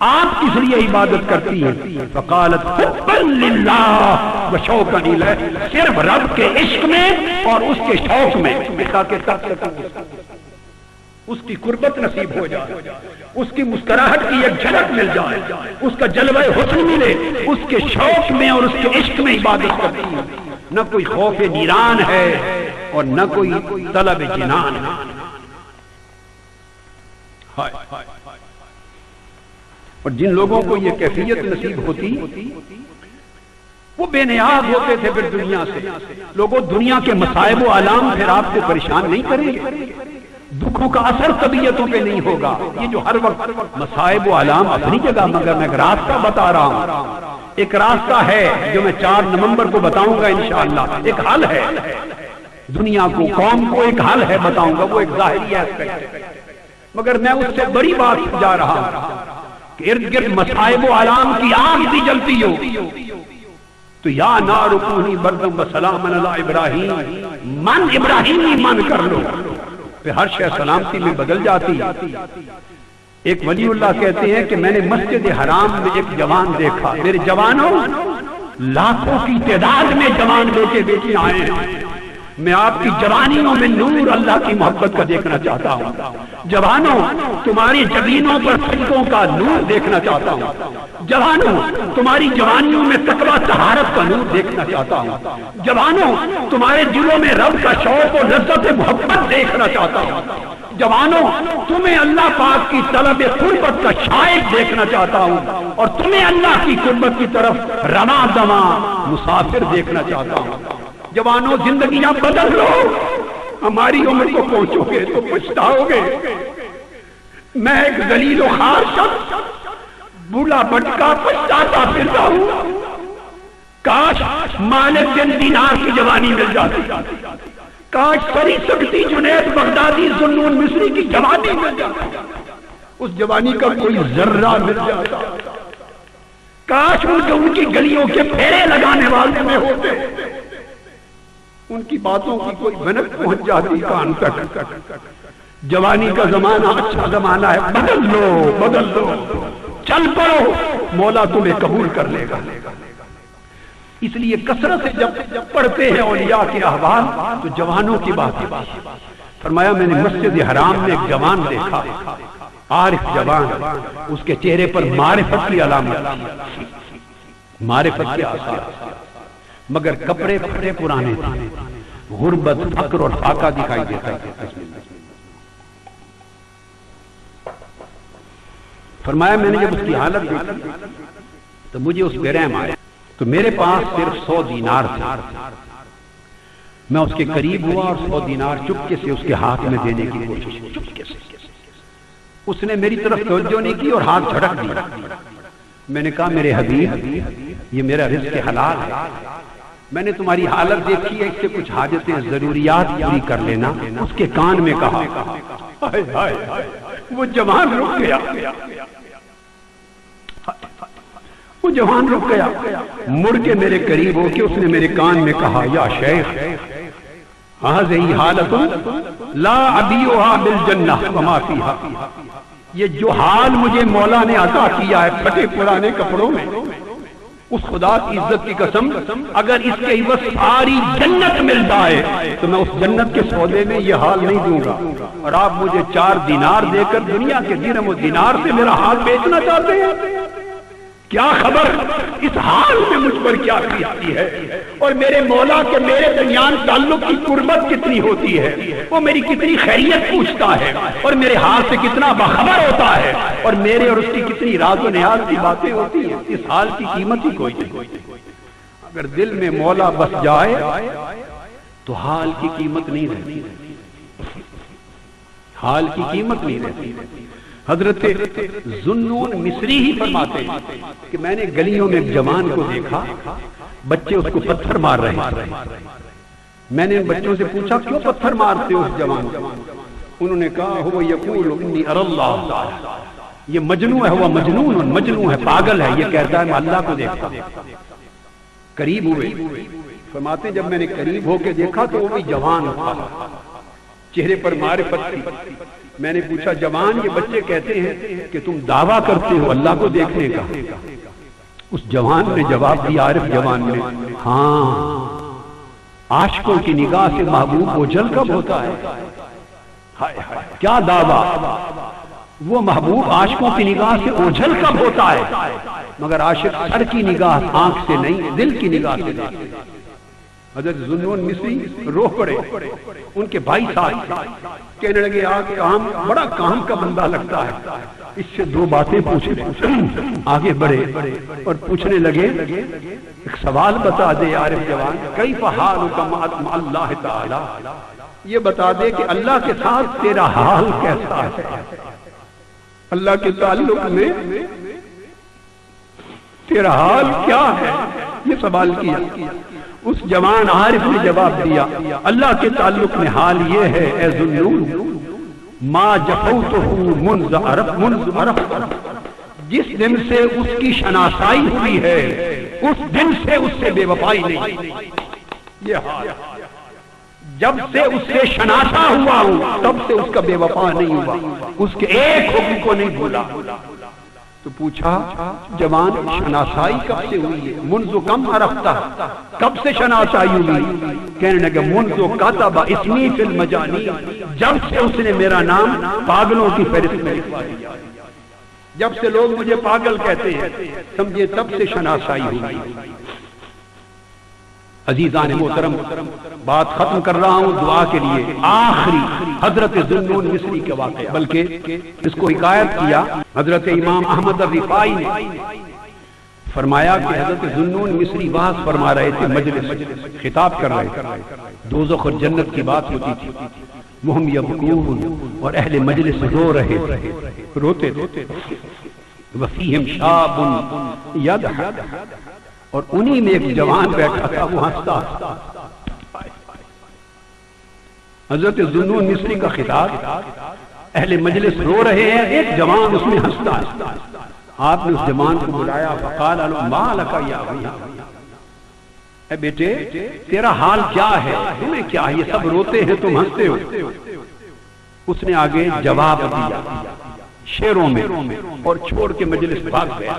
آپ کس لیے عبادت کرتی ہیں؟ فقالت حبا للہ وشوقا الیہ، صرف رب کے عشق میں اور اس کے شوق میں، تاکہ اس کی قربت نصیب ہو جائے، اس کی مسکراہٹ کی ایک جھلک مل جائے، اس کا جلوہ حسن ملے، اس کے شوق میں اور اس کے عشق میں عبادت کرتی ہیں۔ نہ کوئی خوف نیران ہے اور نہ کوئی طلب جنان ہے۔ اور جن لوگوں کو یہ کیفیت نصیب ہوتی وہ بے نیاز ہوتے تھے پھر دنیا سے۔ لوگوں دنیا کے مصائب و آلام پھر آپ کو پریشان نہیں کریں گے، دکھوں کا اثر طبیعتوں پہ نہیں ہوگا۔ یہ جو ہر وقت مصائب و آلام اپنی جگہ، مگر میں ایک راستہ بتا رہا ہوں، ایک راستہ ہے جو میں 4 نومبر کو بتاؤں گا انشاءاللہ، ایک حل ہے دنیا کو، قوم کو ایک حل ہے بتاؤں گا، وہ ایک ظاہری ایسپیکٹ ہے، مگر میں اس سے بڑی بات جا رہا ہوں کہ ارد گرد مصائب و آلام کی آگ بھی جلتی ہو تو یا نار کونی بردم و سلام علی ابراہیم، من ابراہیمی من کر لو، پھر ہر شے سلامتی میں بدل جاتی۔ ایک ولی اللہ کہتے ہیں کہ میں نے مسجد حرام میں ایک جوان دیکھا، میرے جوانوں لاکھوں کی تعداد میں جوان بیٹے بیٹی آئے ہیں، میں آپ کی جوانیوں میں نور اللہ کی محبت کا دیکھنا چاہتا ہوں۔ جوانوں تمہاری جبینوں پر سجدوں کا نور دیکھنا چاہتا ہوں۔ جوانوں تمہاری جوانیوں میں تقویٰ طہارت کا نور دیکھنا چاہتا ہوں۔ جوانوں تمہارے دلوں میں رب کا شوق اور لذت محبت دیکھنا چاہتا ہوں۔ جوانوں تمہیں اللہ پاک کی طلب قربت کا شائق دیکھنا چاہتا ہوں، اور تمہیں اللہ کی قربت کی طرف رواں دواں مسافر دیکھنا چاہتا ہوں۔ جوانوں زندگیاں بدل لو، ہماری عمر کو پہنچو گے تو پچھتاؤ گے۔ میں ایک ذلیل و خوار شخص بوڑھا بٹکا پچھتاتا پھرتا ہوں، کاش مالک بن دینار کی جوانی مل جاتی، کاش فری سکتی جنید بغدادی ذوالنون مصری کی جوانی مل جاتی، اس جوانی کا کوئی ذرہ مل جاتا، کاش ان کی گلیوں کے پھیرے لگانے والے میں ہوتے، ان کی باتوں کی کوئی بھنک پہنچ جاتی کان تک۔ جوانی کا زمانہ اچھا زمانہ ہے، بدل لو بدل لو، چل پڑو، مولا تمہیں قبول کر لے گا۔ اس لیے کثرت سے جب پڑھتے ہیں اولیاء کے احوال تو جوانوں کی بات ہے۔ فرمایا میں نے مسجد حرام میں ایک جوان دیکھا، عارف جوان، اس کے چہرے پر معرفت کی علامت، معرفت کے آثار، مگر کپڑے پھٹے پرانے تھے، غربت فقر اور فاقہ دکھائی دیتا ہے۔ فرمایا میں نے جب اس کی حالت دیکھی تو مجھے اس پہ رحم آیا، تو میرے پاس صرف 100 دینار تھا، میں اس کے قریب ہوا اور 100 دینار چپکے سے اس کے ہاتھ میں دینے کی کوشش کی، چپکے سے۔ اس نے میری طرف توجہ نہیں کی اور ہاتھ جھڑک دیا۔ میں نے کہا میرے حبیب یہ میرا رزق حلال ہے، میں نے تمہاری حالت دیکھی ہے، اس سے کچھ حاجتیں ضروریات پوری کر لینا۔ اس کے کان میں کہا، وہ جوان رک گیا، وہ جوان رک گیا، مڑ کے میرے قریب ہو کے اس نے میرے کان میں کہا، یا شیخ ہذہ حالت لا ابیعھا بالجنہ وما فیھا، یہ جو حال مجھے مولا نے عطا کیا ہے پھٹے پرانے کپڑوں میں، اس خدا کی عزت کی قسم اگر اس کے عوض ساری جنت مل جائے تو میں اس جنت کے سودے میں یہ حال نہیں دوں گا، اور آپ مجھے 4 دینار دے کر دنیا کے درہم و دینار سے میرا حال بیچنا چاہتے ہیں؟ کیا خبر اس حال میں مجھ پر کیا کیتی ہے، اور میرے مولا کے میرے درمیان تعلق کی قربت کتنی ہوتی ہے، وہ میری کتنی خیریت پوچھتا ہے اور میرے حال سے کتنا باخبر ہوتا ہے، اور میرے اور اس کی کتنی راز و نیاز کی باتیں ہوتی ہیں۔ اس حال کی قیمت ہی کوئی نہیں۔ اگر دل میں مولا بس جائے تو حال کی قیمت نہیں رہتی، حال کی قیمت نہیں رہتی۔ حضرت ذوالنون مصری ہی فرماتے ہیں کہ میں نے گلیوں میں ایک جوان کو دیکھا، بچے اس کو پتھر مار رہے ہیں۔ میں نے ان بچوں سے پوچھا کیوں پتھر مارتے ہو اس جوان کو؟ انہوں نے کہا وہ یقول انی اری اللہ تعالی، یہ مجنون ہے، وہ مجنون ہے، پاگل ہے، یہ کہتا ہے میں اللہ کو دیکھتا ہوں۔ قریب ہوئے، فرماتے ہیں جب میں نے قریب ہو کے دیکھا تو وہ بھی جوان تھا، چہرے پر معرفت تھی۔ میں نے پوچھا جوان یہ بچے کہتے ہیں کہ تم دعویٰ کرتے ہو اللہ کو دیکھنے کا؟ اس جوان نے جواب دیا، عارف جوان نے، ہاں عاشقوں کی نگاہ سے محبوب اوجھل کب ہوتا ہے؟ کیا دعویٰ، وہ محبوب عاشقوں کی نگاہ سے اوجھل کب ہوتا ہے؟ مگر عاشق سر کی نگاہ آنکھ سے نہیں دل کی نگاہ سے دیکھتے ہیں۔ حضرت ذوالنون مصری رو پڑے، ان کے بھائی ساتھ کہنے لگے کام بڑا کام کا بندہ لگتا ہے، اس سے 2 باتیں پوچھے۔ آگے بڑھے اور پوچھنے لگے ایک سوال بتا دے عارف جوان، کیف حالک مع اللہ تعالی، یہ بتا دے کہ اللہ کے ساتھ تیرا حال کیسا ہے، اللہ کے تعلق میں تیرا حال کیا ہے، یہ سوال کیا۔ اس جوان عارف نے جواب دیا، اللہ کے تعلق میں حال یہ ہے اے ذوالنون، ما جفوتہ منذ عرفت، جس دن سے اس کی شناسائی ہوئی ہے اس دن سے اس سے بے وفائی نہیں۔ یہ حال جب سے اس سے شناسا ہوا ہوں تب سے اس کا بے وفا نہیں ہوا، اس کے ایک حکم کو نہیں بھولا۔ تو پوچھا جوان شناسائی کب سے ہوئی ہے؟ منذ کم عرفتہ، کب سے شناسائی ہوئی؟ کہنے لگے منذ کتب اسمی فی المجانی، جب سے اس نے میرا نام پاگلوں کی فہرست میں لکھوا دیا، جب سے لوگ مجھے پاگل کہتے ہیں سمجھے تب سے شناسائی ہوئی۔ عزیزان محترم بات ختم کر رہا ہوں دعا کے لیے، آخری حضرت ذوالنون مصری کے واقعہ، بلکہ اس کو حکایت کیا حضرت امام احمد الرفاعی نے۔ فرمایا کہ حضرت ذوالنون مصری بحث فرما رہے تھے، مجلس خطاب کر رہے تھے، دوزخ اور جنت کی بات ہوتی تھی، وہم یبکون، اور اہل مجلس رو رہے تھے، روتے تھے، وفیہم شاب یضحک، اور انہی میں ایک جوان بیٹھا تھا وہ ہنستا۔ حضرت ذوالنون مصری کا خطاب، اہل مجلس رو رہے ہیں، ایک جوان اس میں ہنستا ہے۔ آپ نے اس جوان کو بلایا، فقال ما لک یا ابی، اے بیٹے تیرا حال کیا ہے، تمہیں کیا ہے، یہ سب روتے ہیں تم ہنستے ہو۔ اس نے آگے جواب دیا شعروں میں اور چھوڑ کے مجلس بھاگ گیا۔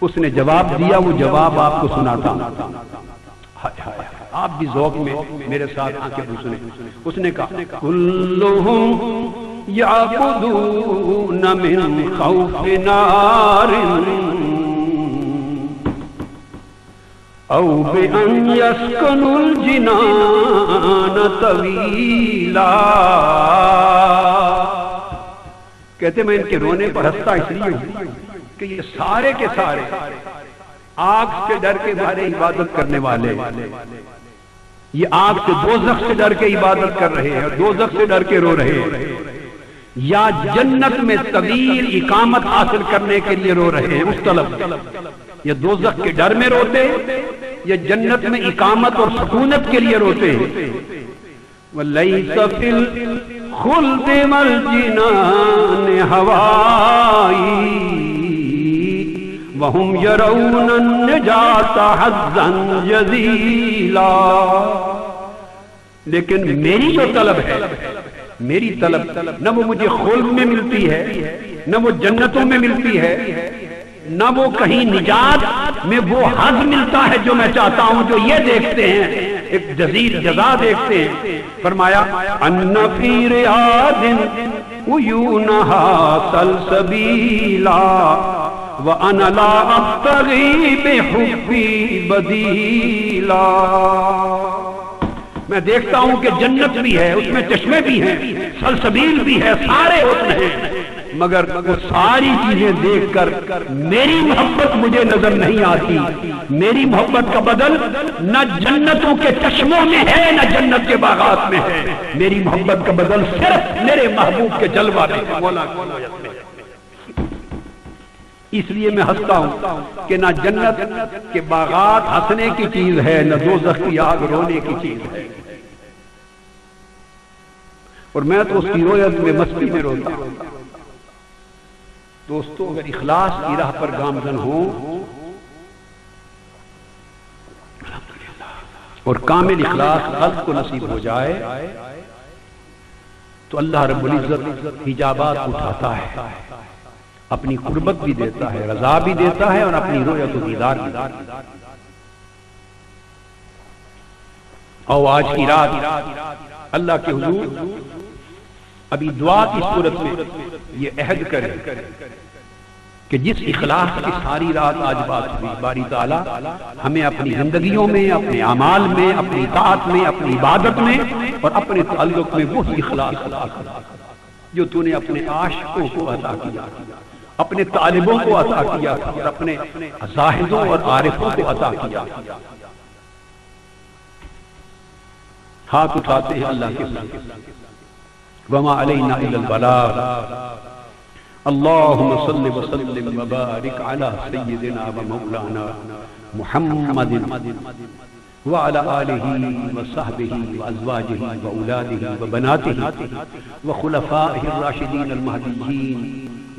اس نے جواب دیا، وہ جواب آپ کو سناتا ہوں، آپ بھی ذوق میں میرے ساتھ آنکھیں سنیں۔ اس نے کہا کلہم یعبدون من خوف نار او بأن یسکنوا الجنان طویلا، کہتے میں ان کے رونے پر ہنستا اس لیے ہوں کہ یہ سارے کے سارے آگ سے ڈر کے مارے عبادت کرنے والے، یہ آگ سے دوزخ سے ڈر کے عبادت کر رہے ہیں اور دوزخ سے ڈر کے رو رہے ہیں، یا جنت میں طویل اقامت حاصل کرنے کے لیے رو رہے ہیں اس طلب، یا دوزخ کے ڈر میں روتے یا جنت میں اقامت اور سکونت کے لیے روتے ہیں۔ وَلَيْسَ فِي الْخُلْدِ وَالْجِنَانِ هَوَائِي وَهُمْ يَرَوْنَ النِّجَاةَ حَظًّا جَزِيلًا، لیکن میری جو طلب ہے، میری طلب نہ وہ مجھے خلد میں ملتی ہے، نہ وہ جنتوں میں ملتی ہے، نہ وہ کہیں نجات میں وہ حظ ملتا ہے جو میں چاہتا ہوں، جو یہ دیکھتے ہیں ایک جزیر جزا دیکھتے ہیں. فرمایا ان فی ریاض عیونہا سلسبیلا وَأَنَا لَا أَبْتَغِي بِحُبِّي بَدِيلًا. میں دیکھتا ہوں کہ جنت بھی ہے، اس میں چشمے بھی ہیں، سلسبیل بھی ہے، سارے حسن ہیں، مگر وہ ساری چیزیں دیکھ کر میری محبت مجھے نظر نہیں آتی. میری محبت کا بدل نہ جنتوں کے چشموں میں ہے نہ جنت کے باغات میں ہے. میری محبت کا بدل صرف میرے محبوب کے جلوہ میں ہے، مولا کی عنایت میں ہے. اس لیے میں ہنستا ہوں کہ نہ جنت کے باغات ہنسنے کی چیز ہے نہ دوزخ کی آگ رونے کی چیز ہے. اور میں تو اس کی رویت میں مستی میں روتا ہوں. دوستو اگر اخلاص کی راہ پر گامزن ہو اور کامل اخلاص قلب کو نصیب ہو جائے تو اللہ رب العزت حجابات اٹھاتا ہے، اپنی قربت بھی دیتا ہے، رضا بھی دیتا ہے اور اپنی رویت و دیدار بھی دیتا ہے. اور آج کی رات اللہ کے حضور ابھی دعا کی صورت میں یہ عہد کرے کہ جس اخلاص کی ساری رات آج بات ہوئی، باری تعالیٰ ہمیں اپنی زندگیوں میں، اپنے اعمال میں، اپنی اطاعت میں، اپنی عبادت میں اور اپنے تعلق میں وہی اخلاص عطا کر جو تو نے اپنے عاشقوں کو عطا کیا، اپنے طالبوں کو عطا کیا اور اپنے زاہدوں اور عارفوں کو عطا کیا. ہاتھ اٹھاتے ہیں اللہ کے سامنے. وما علینا الا البلاغ. اللهم صل وسلم وبارك على سيدنا ومولانا محمد وعلى آله وصحبه وأزواجه وأولاده وبناته وخلفائه الراشدين المهديين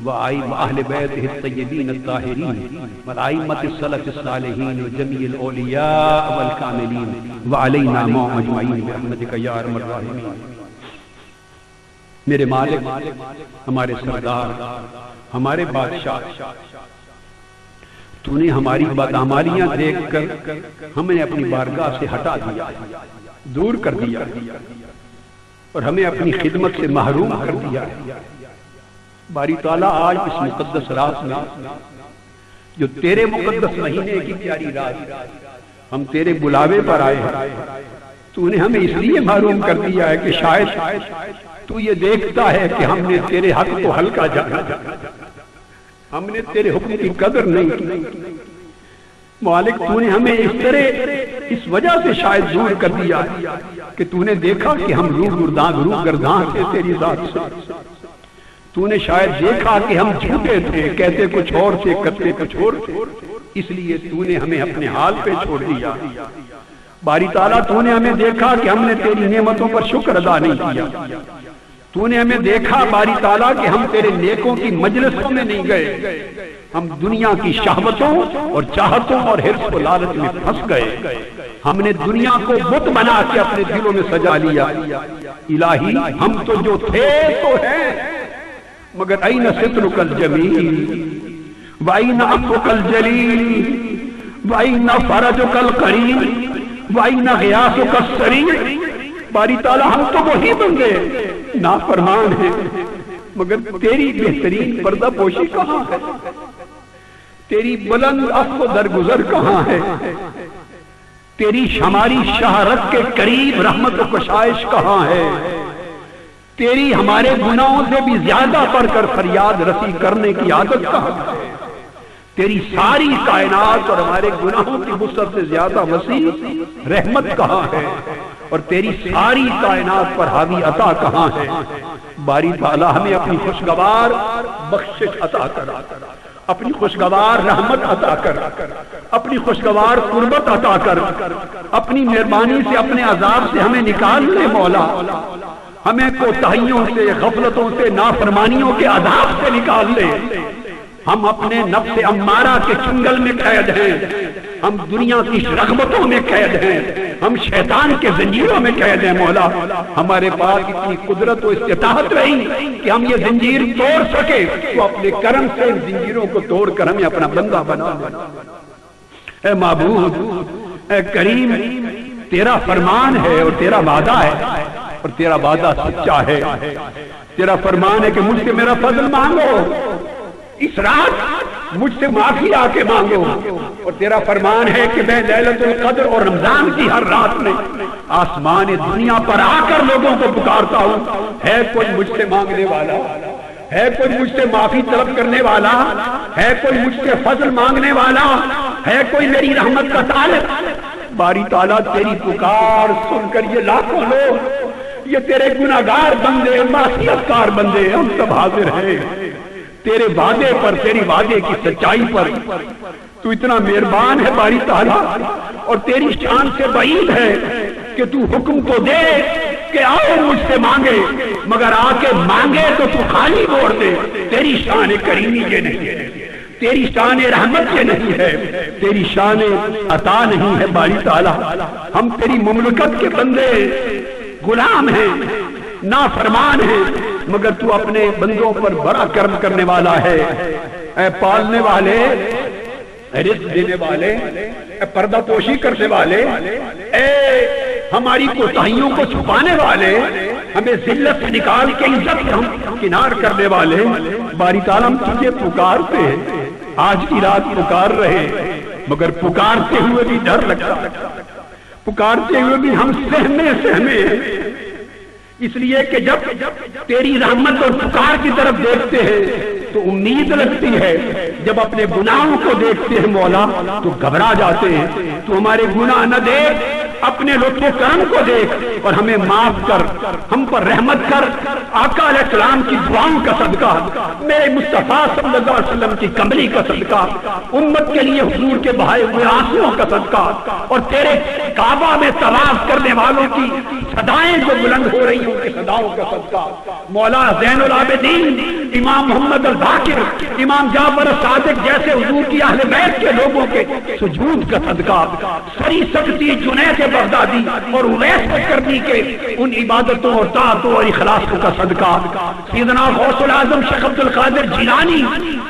وأهل بيته الطيبين الطاهرين والأئمة السلف الصالحين وجميع الأولياء والكاملين وعلينا معهم أجمعين برحمتك يا أرحم الراحمين. میرے مالک، ہمارے سردار، ہمارے بادشاہ، تو نے ہماری بدعمالیاں دیکھ کر ہمیں اپنی بارگاہ سے ہٹا دیا، دور کر دیا اور ہمیں اپنی خدمت سے محروم کر دیا. باری تعالیٰ آج اس مقدس رات میں جو تیرے مقدس مہینے کی پیاری رات ہم تیرے بلاوے پر آئے ہیں، تو نے ہمیں اس لیے محروم کر دیا ہے کہ شاید تو یہ دیکھتا ہے کہ ہم نے تیرے حق کو ہلکا جانا، ہم نے تیرے حکم کی قدر نہیں کی. مالک تو نے ہمیں اس طرح اس وجہ سے شاید دور کر دیا کہ تو نے دیکھا کہ ہم روح گرداں تھے تیری ذات سے. تو نے شاید دیکھا کہ ہم جھوٹے تھے، کہتے کچھ اور تھے، کرتے کچھ اور تھے، اس لیے تو نے ہمیں اپنے حال پہ چھوڑ دیا. باری تعالیٰ تو نے ہمیں دیکھا کہ ہم نے تیری نعمتوں پر شکر ادا نہیں کیا. تو نے ہمیں دیکھا باری تعالیٰ کہ ہم تیرے نیکوں کی مجلسوں میں نہیں گئے، ہم دنیا کی شہوتوں اور چاہتوں اور حرص و لالچ میں پھنس گئے. ہم نے دنیا کو بت بنا کے اپنے دلوں میں سجا لیا. الہی ہم تو جو تھے تو ہیں، مگر این سترک الجمیل وَأَيْنَ عَفْوُكَ الْجَلِيلِ وَأَيْنَ فَرَجُكَ الْقَرِيبِ وَأَيْنَ غِيَاثُكَ السَّرِيعِ. باری تعالیٰ ہم تو وہی بندے نافرمان ہیں، مگر تیری بہترین پردہ پوشی کہاں ہے؟ تیری بلند عفو درگزر کہاں ہے؟ تیری ہماری شہرت کے قریب رحمت و بخشائش کہاں ہے؟ تیری ہمارے گناہوں سے بھی زیادہ بڑھ کر فریاد رسی کرنے کی عادت کہاں ہے؟ تیری ساری کائنات اور ہمارے گناہوں کی وسعت سے زیادہ وسیع رحمت کہاں ہے؟ اور تیری ساری کائنات پر حاوی عطا کہاں ہے؟ باری تعالیٰ ہمیں اپنی خوشگوار بخشش عطا کر، اپنی خوشگوار رحمت عطا کر، اپنی خوشگوار قربت عطا کر. اپنی مہربانی سے اپنے عذاب سے ہمیں نکال لے مولا. ہمیں کوتاہیوں سے، غفلتوں سے، نافرمانیوں کے عذاب سے نکال لے. ہم اپنے نفس امارہ کے چنگل میں قید ہیں، ہم دنیا کی رغبتوں میں قید ہیں، ہم شیطان کے زنجیروں میں قید ہیں. مولا ہمارے پاس اتنی قدرت و استطاعت نہیں کہ ہم یہ زنجیر توڑ سکے، تو اپنے کرم سے ان زنجیروں کو توڑ کر ہمیں اپنا بندہ بنا دے. اے معبود، اے کریم، تیرا فرمان ہے اور تیرا وعدہ ہے اور تیرا وعدہ سچا ہے. تیرا فرمان ہے کہ مجھ سے میرا فضل مانگو، اس رات مجھ سے معافی آ کے مانگو، اور تیرا فرمان ہے کہ میں لیلۃ القدر اور رمضان کی ہر رات میں آسمان دنیا پر آ کر لوگوں کو پکارتا ہوں، ہے کوئی مجھ سے مانگنے والا، ہے کوئی مجھ سے معافی طلب کرنے والا، ہے کوئی مجھ سے فضل مانگنے والا، ہے کوئی میری رحمت کا طالب. باری تعالیٰ تیری پکار سن کر یہ لاکھوں لوگ، یہ تیرے گناہگار بندے، معصیت کار بندے، ہم سب حاضر ہیں تیرے وعدے پر، تیری وعدے کی سچائی پر. تو اتنا مہربان ہے باری تعالیٰ، اور تیری شان سے بعید ہے کہ تو حکم تو دے کہ آؤ مجھ سے مانگے، مگر آ کے مانگے تو تو خالی موڑ دے. تیری شان کریمی یہ نہیں ہے، تیری شان رحمت یہ نہیں ہے، تیری شان عطا نہیں ہے باری تعالیٰ. ہم تیری مملکت کے بندے غلام ہیں، نافرمان ہیں، مگر تو اپنے بندوں پر بڑا کرم کرنے والا ہے. اے پالنے والے، رزق دینے والے، اے پردہ پوشی کرنے والے، اے ہماری کوتاہیوں کو چھپانے والے، ہمیں ذلت سے نکال کے عزت سے ہم کنار کرنے والے. باری تعالیٰ ہم تجھے پکارتے ہیں، آج کی رات پکار رہے، مگر پکارتے ہوئے بھی ڈر لگتا، پکارتے ہوئے بھی ہم سہمے اس لیے کہ جب تیری رحمت اور پکار کی طرف دیکھتے ہیں تو امید لگتی ہے، جب اپنے گناہوں کو دیکھتے ہیں مولا تو گھبرا جاتے ہیں. تو ہمارے گناہ نہ دیکھ، اپنے لطف و کرم کو دیکھ اور ہمیں معاف کر، ہم پر رحمت کر. آقا علیہ السلام کی دعاؤں کا صدقہ، میرے مصطفیٰ صلی اللہ علیہ وسلم کی کملی کا صدقہ، امت کے لیے حضور کے بہائے ہوئے آنسوؤں کا صدقہ، اور تیرے کعبہ میں طواف کرنے والوں کی صدائیں جو بلند ہو رہی ہیں ان کی صداؤں کا صدقہ. مولا زین العابدین، امام محمد الباقر، امام جعفر الصادق جیسے حضور کی اہل بیت کے لوگوں کے سجود کا صدقہ، سری سکتی جنید بغدادی اور اویس کرنی کے ان عبادتوں اور طاعتوں اور اخلاص کا صدقہ، سیدنا غوث العظم شیخ عبد القادر جیلانی،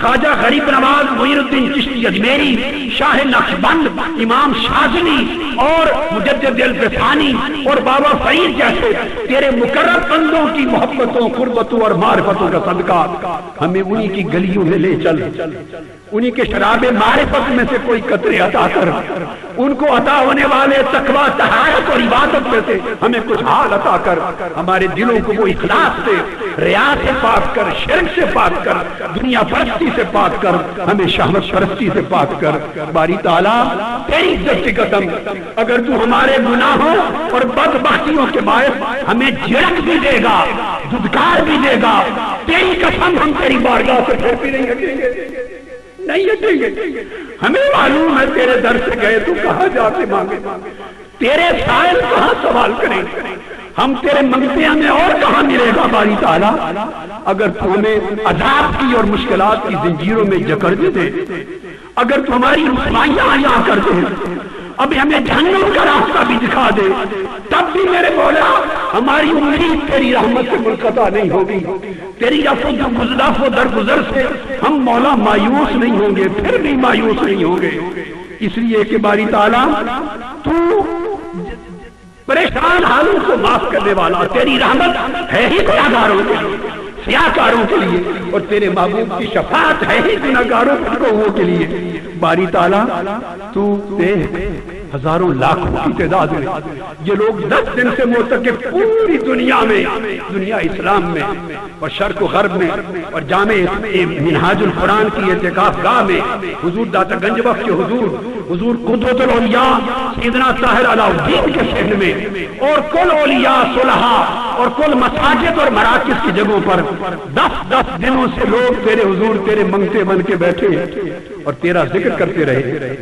خواجہ غریب نواز معین الدین چشتی اجمیری، شاہ نقشبند، امام شاذلی اور مجدد الفسانی اور بابا فرید جیسے تیرے مقرب بندوں کی محبتوں، قربتوں اور معرفتوں کا صدقہ ہمیں انہی کی گلیوں میں لے چل، انہی کے شراب معرفت میں سے کوئی قطرے عطا کر، ان کو عطا ہونے والے تقویٰ، طہارت اور عبادت میں سے ہمیں کچھ حال عطا کر. ہمارے دلوں کو وہ اخلاص سے، ریا سے پاک کر، شرک سے پاک کر، دنیا پرستی سے پاک کر، ہمیں شہوت پرستی سے پاک کر. باری تعالیٰ تیری عزت کی قسم، اگر تو ہمارے گناہوں اور بدبختیوں کے باعث ہمیں جھڑک بھی دے گا، دھتکار بھی دے گا، تیری قسم ہم تیری بارگاہ سے پھر بھی نہیں ہٹیں گے، نہیں ہٹیں گے. ہمیں معلوم ہے تیرے در سے گئے تو کہاں جا کے مانگے، تیرے سائل کہاں سوال کریں، ہم تیرے منگتے ہمیں اور کہاں ملے گا. باری تعالیٰ اگر تو ہمیں عذاب کی اور مشکلات کی زنجیروں میں جکڑ دے، اگر تو ہماری رسوائیاں یہاں کر دے، اب ہمیں جہنم کا راستہ بھی دکھا دے، تب بھی میرے مولا ہماری امید تیری رحمت سے منقطع نہیں ہوگی. تیری عفو درگزر سے ہم مولا مایوس نہیں ہوں گے، پھر بھی مایوس نہیں ہوں گے. اس لیے کہ باری تعالیٰ تو پریشان حالوں کو معاف کرنے والا، تیری رحمت ہے ہی گناہگاروں کے لیے، سیاہکاروں کے لیے، اور تیرے محبوب کی شفاعت ہے ہی گناہگاروں کے لیے. باری تعالیٰ تو دیکھ، ہزاروں لاکھوں کی تعداد میں یہ لوگ 10 دن سے معتکف پوری دنیا میں، دنیا اسلام میں اور شرق و غرب میں اور جامع منہاج القرآن کی اعتکاف گاہ میں، حضور داتا گنج بخش کے حضور قدوۃ الاولیاء سیدنا طاہر علاء الدین کے شہر میں، اور کل اولیاء صلحاء اور کل مساجد اور مراکز کی جگہوں پر 10 دنوں سے لوگ تیرے حضور تیرے منگتے بن کے بیٹھے اور تیرا ذکر کرتے رہے،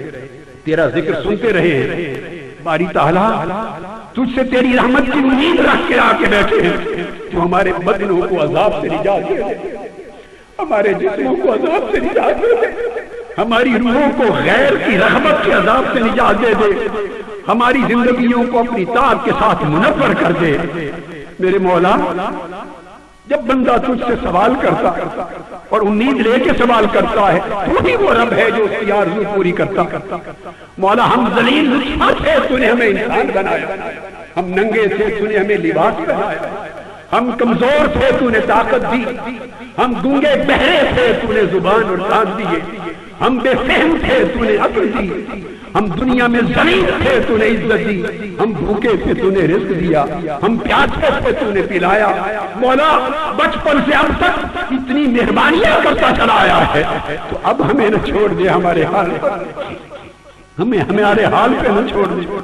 تیرا ذکر سنتے رہے. باری تعالیٰ تجھ سے تیری رحمت کی امید رکھ کے آ کے بیٹھے ہیں. تو ہمارے بدنوں کو عذاب سے نجات دے، ہمارے جسموں کو عذاب سے نجات دے، ہماری روحوں کو غیر کی رغبت کے عذاب سے نجات دے دے، ہماری زندگیوں کو اپنی طاعت کے ساتھ منور کر دے. میرے مولا جب بندہ تجھ سے سوال کرتا اور امید لے کے سوال کرتا ہے تو ہی وہ رب ہے جو اس کی آرزو پوری کرتا. مولا ہم ذلیل نطفہ تھے تو نے ہمیں انسان بنایا, ہم ننگے تھے تو نے ہمیں لباس پہنایا, ہم کمزور تھے تو نے طاقت دی, ہم گونگے بہرے تھے تو نے زبان اور کان دیے, ہم بے فہم تھے تو نے عقل دی, ہم دنیا میں ذلیل تھے تو نے عزت دی, ہم بھوکے تھے تو نے رزق دیا, ہم پیاسے تھے تو نے پلایا. مولا بچپن سے اب تک اتنی مہربانیاں کرتا چلا آیا ہے, تو اب ہمیں نہ چھوڑ دے ہمارے حال پر, ہمیں ہمارے حال پہ نہ چھوڑ دے,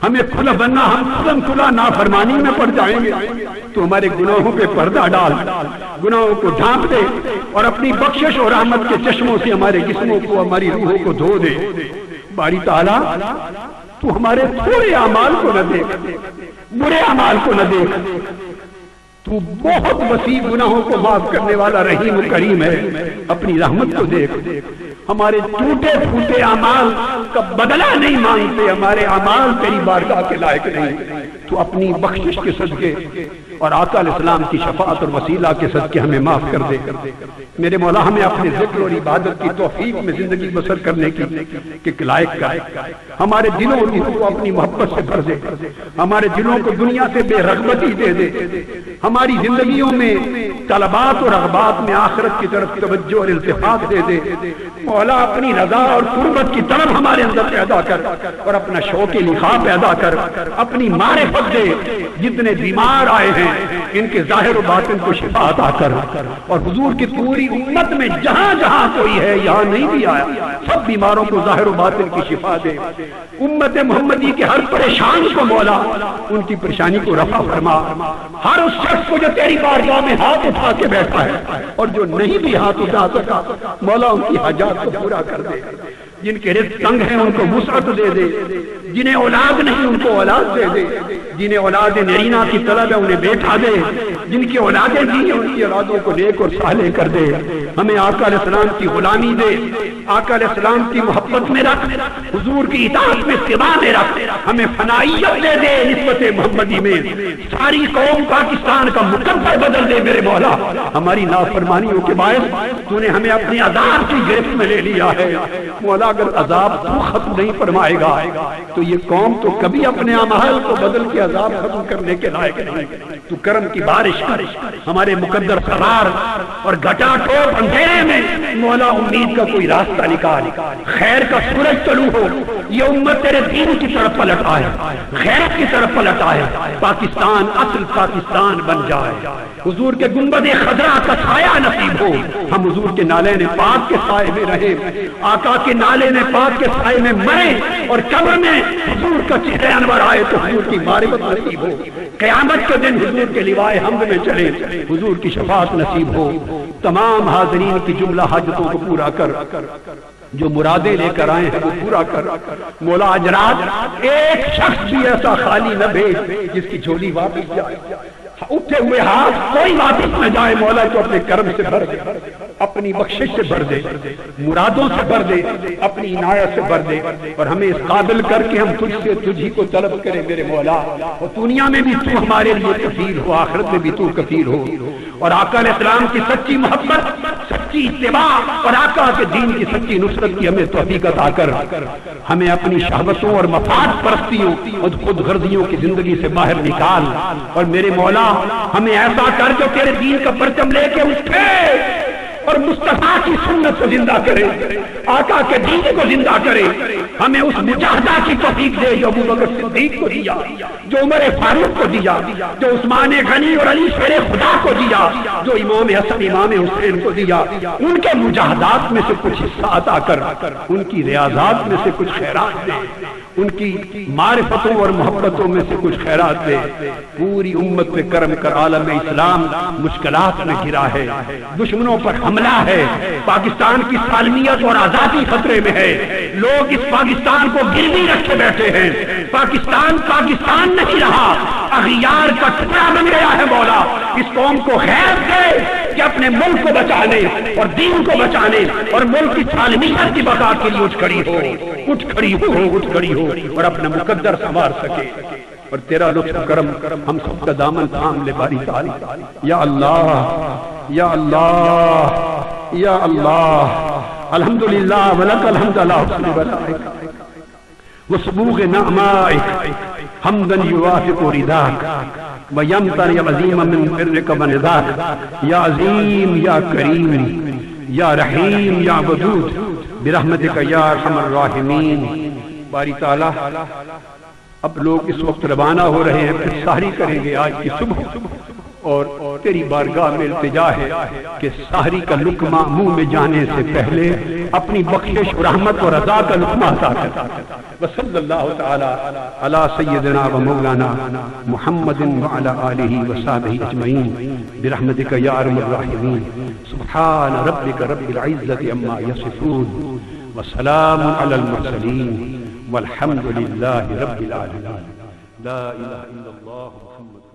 ہمیں کھلا بننا, ہم کھلم کھلا نافرمانی میں پڑ جائیں گے. تو ہمارے گناہوں پہ پردہ ڈال, گناہوں کو ڈھانپ دے اور اپنی بخشش اور رحمت کے چشموں سے ہمارے جسموں کو, ہماری روحوں کو دھو دے. باری تعالیٰ تو ہمارے تھوڑے اعمال کو نہ دیکھ, برے اعمال کو نہ دیکھ, تو بہت وسیع گناہوں کو معاف کرنے والا رحیم و کریم ہے, اپنی رحمت کو دیکھ. ہمارے ٹوٹے پھوٹے اعمال کا بدلہ نہیں مانگتے, ہمارے اعمال تیری بارگاہ کے لائق نہیں, تو اپنی بخشش کے صدقے اور آقا علیہ السلام کی شفاعت اور وسیلہ کے صدقے ہمیں معاف کر دے. میرے مولا ہمیں اپنے ذکر اور عبادت کی توفیق میں زندگی بسر کرنے کی لائق کر, ہمارے دلوں کو اپنی محبت سے بھر دے, ہمارے دلوں کو دنیا سے بے رغبتی دے دے, ہماری زندگیوں میں طلبات اور رغبات میں آخرت کی طرف توجہ اور التفات دے دے. مولا اپنی رضا اور قربت کی طرف ہمارے اندر پیدا کر اور اپنا شوق لقاء پیدا کر, اپنی معرفت دے. جتنے بیمار آئے ہیں ان کے ظاہر و باطن کو شفا عطا کر, اور حضور کی پوری امت میں جہاں جہاں کوئی ہے, یہاں نہیں بھی آیا, سب بیماروں کو ظاہر و باطن کی شفا دے. امت محمدی کے ہر پریشان کو مولا ان کی پریشانی کو رفع فرما. ہر اس شخص کو جو تیری بارگاہ میں ہاتھ اٹھا کے بیٹھا ہے اور جو نہیں بھی ہاتھ اٹھا سکا, مولا ان کی حاجات کو پورا کر دے. جن کے رزق تنگ ہیں ان کو وسعت دے دے, جنہیں اولاد نہیں ان کو اولاد دے دے, جنہیں اولاد نرینا کی طلب ہے انہیں بیٹھا دے, جن کی اولادیں دی ہیں ان کی اولادوں کو نیک اور صالح کر دے. ہمیں آقا علیہ السلام کی غلامی دے, آقا علیہ السلام کی محبت میں رکھ, حضور کی اطاعت میں اتباع میں رکھ, ہمیں فنائیت دے دے نسبت محمدی میں. ساری قوم پاکستان کا مقدر بدل دے میرے مولا. ہماری نافرمانیوں کے باعث تو نے ہمیں اپنے عذاب کی گرفت میں لے لیا ہے. مولا اگر عذاب تو ختم نہیں فرمائے گا تو یہ قوم تو کبھی اپنے اعمال کو بدل کے عذاب ختم کرنے کے لائق نہیں. تو کرم کی بارش کر, ہمارے مقدر سوار اور گٹا ٹوپ اندھیرے میں مولا امید کا کوئی راستہ نکال, خیر کا سورج طلوع ہو, یہ امت تیرے دین کی طرف پلٹ آئے, خیرت کی طرف پلٹ آئے, پاکستان اصل پاکستان بن جائے. حضور کے گنبد خضرا کا سایہ نصیب ہو, ہم حضور کے نالین پاک کے سائے میں رہیں, آقا کے نالین پاک کے سائے میں مریں, اور قبر میں حضور کا چہرہ انور آئے تو حضور کی معرفت نصیب ہو. قیامت کے دن حضور کے لیوائے حمد میں چلے, حضور کی شفاعت نصیب ہو. تمام حاضرین کی جملہ حاجتوں کو پورا کر, جو مرادیں لے کر آئے ہیں وہ پورا کر. مولا آج رات ایک شخص بھی ایسا خالی نہ بھیج جس کی جھولی واپس جائے, اٹھے ہوئے ہاتھ کوئی واپس نہ جائے. مولا تو اپنے کرم سے بھر دے, اپنی بخشش سے بھر دے, مرادوں سے بھر دے, اپنی عنایت سے بھر دے, اور ہمیں اس قابل کر کے ہم تجھ سے تجھی کو طلب کریں میرے مولا. اور دنیا میں بھی تو ہمارے لیے کفیل ہو, آخرت میں بھی تو کفیل ہو. اور آقا علیہ السلام کی سچی محبت, سچی اتباع اور آقا کے دین کی سچی نصرت کی ہمیں توفیق عطا کر. ہمیں اپنی شہوتوں اور مفاد پرستیوں اور خود غرضیوں کی زندگی سے باہر نکال. اور میرے مولا ہمیں ایسا کر جو تیرے دین کا پرچم لے کے اٹھے اور مصطفیٰ کی سنت کو زندہ کرے, آقا کے دین کو زندہ کرے. ہمیں اس مجاہدہ کی توفیق دے جو ابو بکر صدیق کو دیا, جو عمر فاروق کو دیا, جو عثمان غنی اور علی شیر خدا کو دیا, جو امام حسن امام حسین کو دیا. ان کے مجاہدات میں سے کچھ حصہ عطا کر, ان کی ریاضات میں سے کچھ خیرات دے, ان کی معرفتوں اور محبتوں میں سے کچھ خیرات دے. پوری امت پہ کرم کر. عالم اسلام مشکلات میں گرا ہے, دشمنوں پر حملہ ہے, پاکستان کی سالمیت اور آزادی خطرے میں ہے. لوگ اس پاکستان کو گروی رکھے بیٹھے ہیں. پاکستان پاکستان نہیں رہا, اغیار کا ٹکڑا بن گیا ہے. مولا اس قوم کو خیر دے کہ اپنے ملک کو بچانے اور دین کو بچانے اور ملک کی سالمیت کی بقا کے لیے اٹھ کھڑی ہو, اٹھ کھڑی ہو, اٹھ کھڑی ہو اور اپنا مقدر سنوار سکے. اور تیرا لطف کرم ہم سب کا دامن تھام لے باری تعالی. یا اللہ یا اللہ یا اللہ الحمدللہ ولک الحمد علی حسن بلائک وسبوغ نعمائک حمدا یوافق رداک ویمتر عظیم من برک و نداک. یا عظیم یا کریم یا رحیم یا ودود برحمتک یا ارحم الراحمین. باری تعالی اب لوگ اس وقت روانہ ہو رہے ہیں، پھر سحری کریں گے آج کی صبح، اور تیری بارگاہ میں التجا ہے کہ سحری کا لقمہ منہ میں جانے سے پہلے اپنی بخشش و رحمت و رضا کا لقمہ عطا کر. وصلی اللہ تعالی علی سیدنا و مولانا محمد وعلی آلہ وصحبہ اجمعین برحمتک یا ارحم الراحمین. سبحان ربک رب العزۃ عما یصفون وسلام علی المرسلین والحمد للہ رب العالمین. لا الہ الا اللہ محمد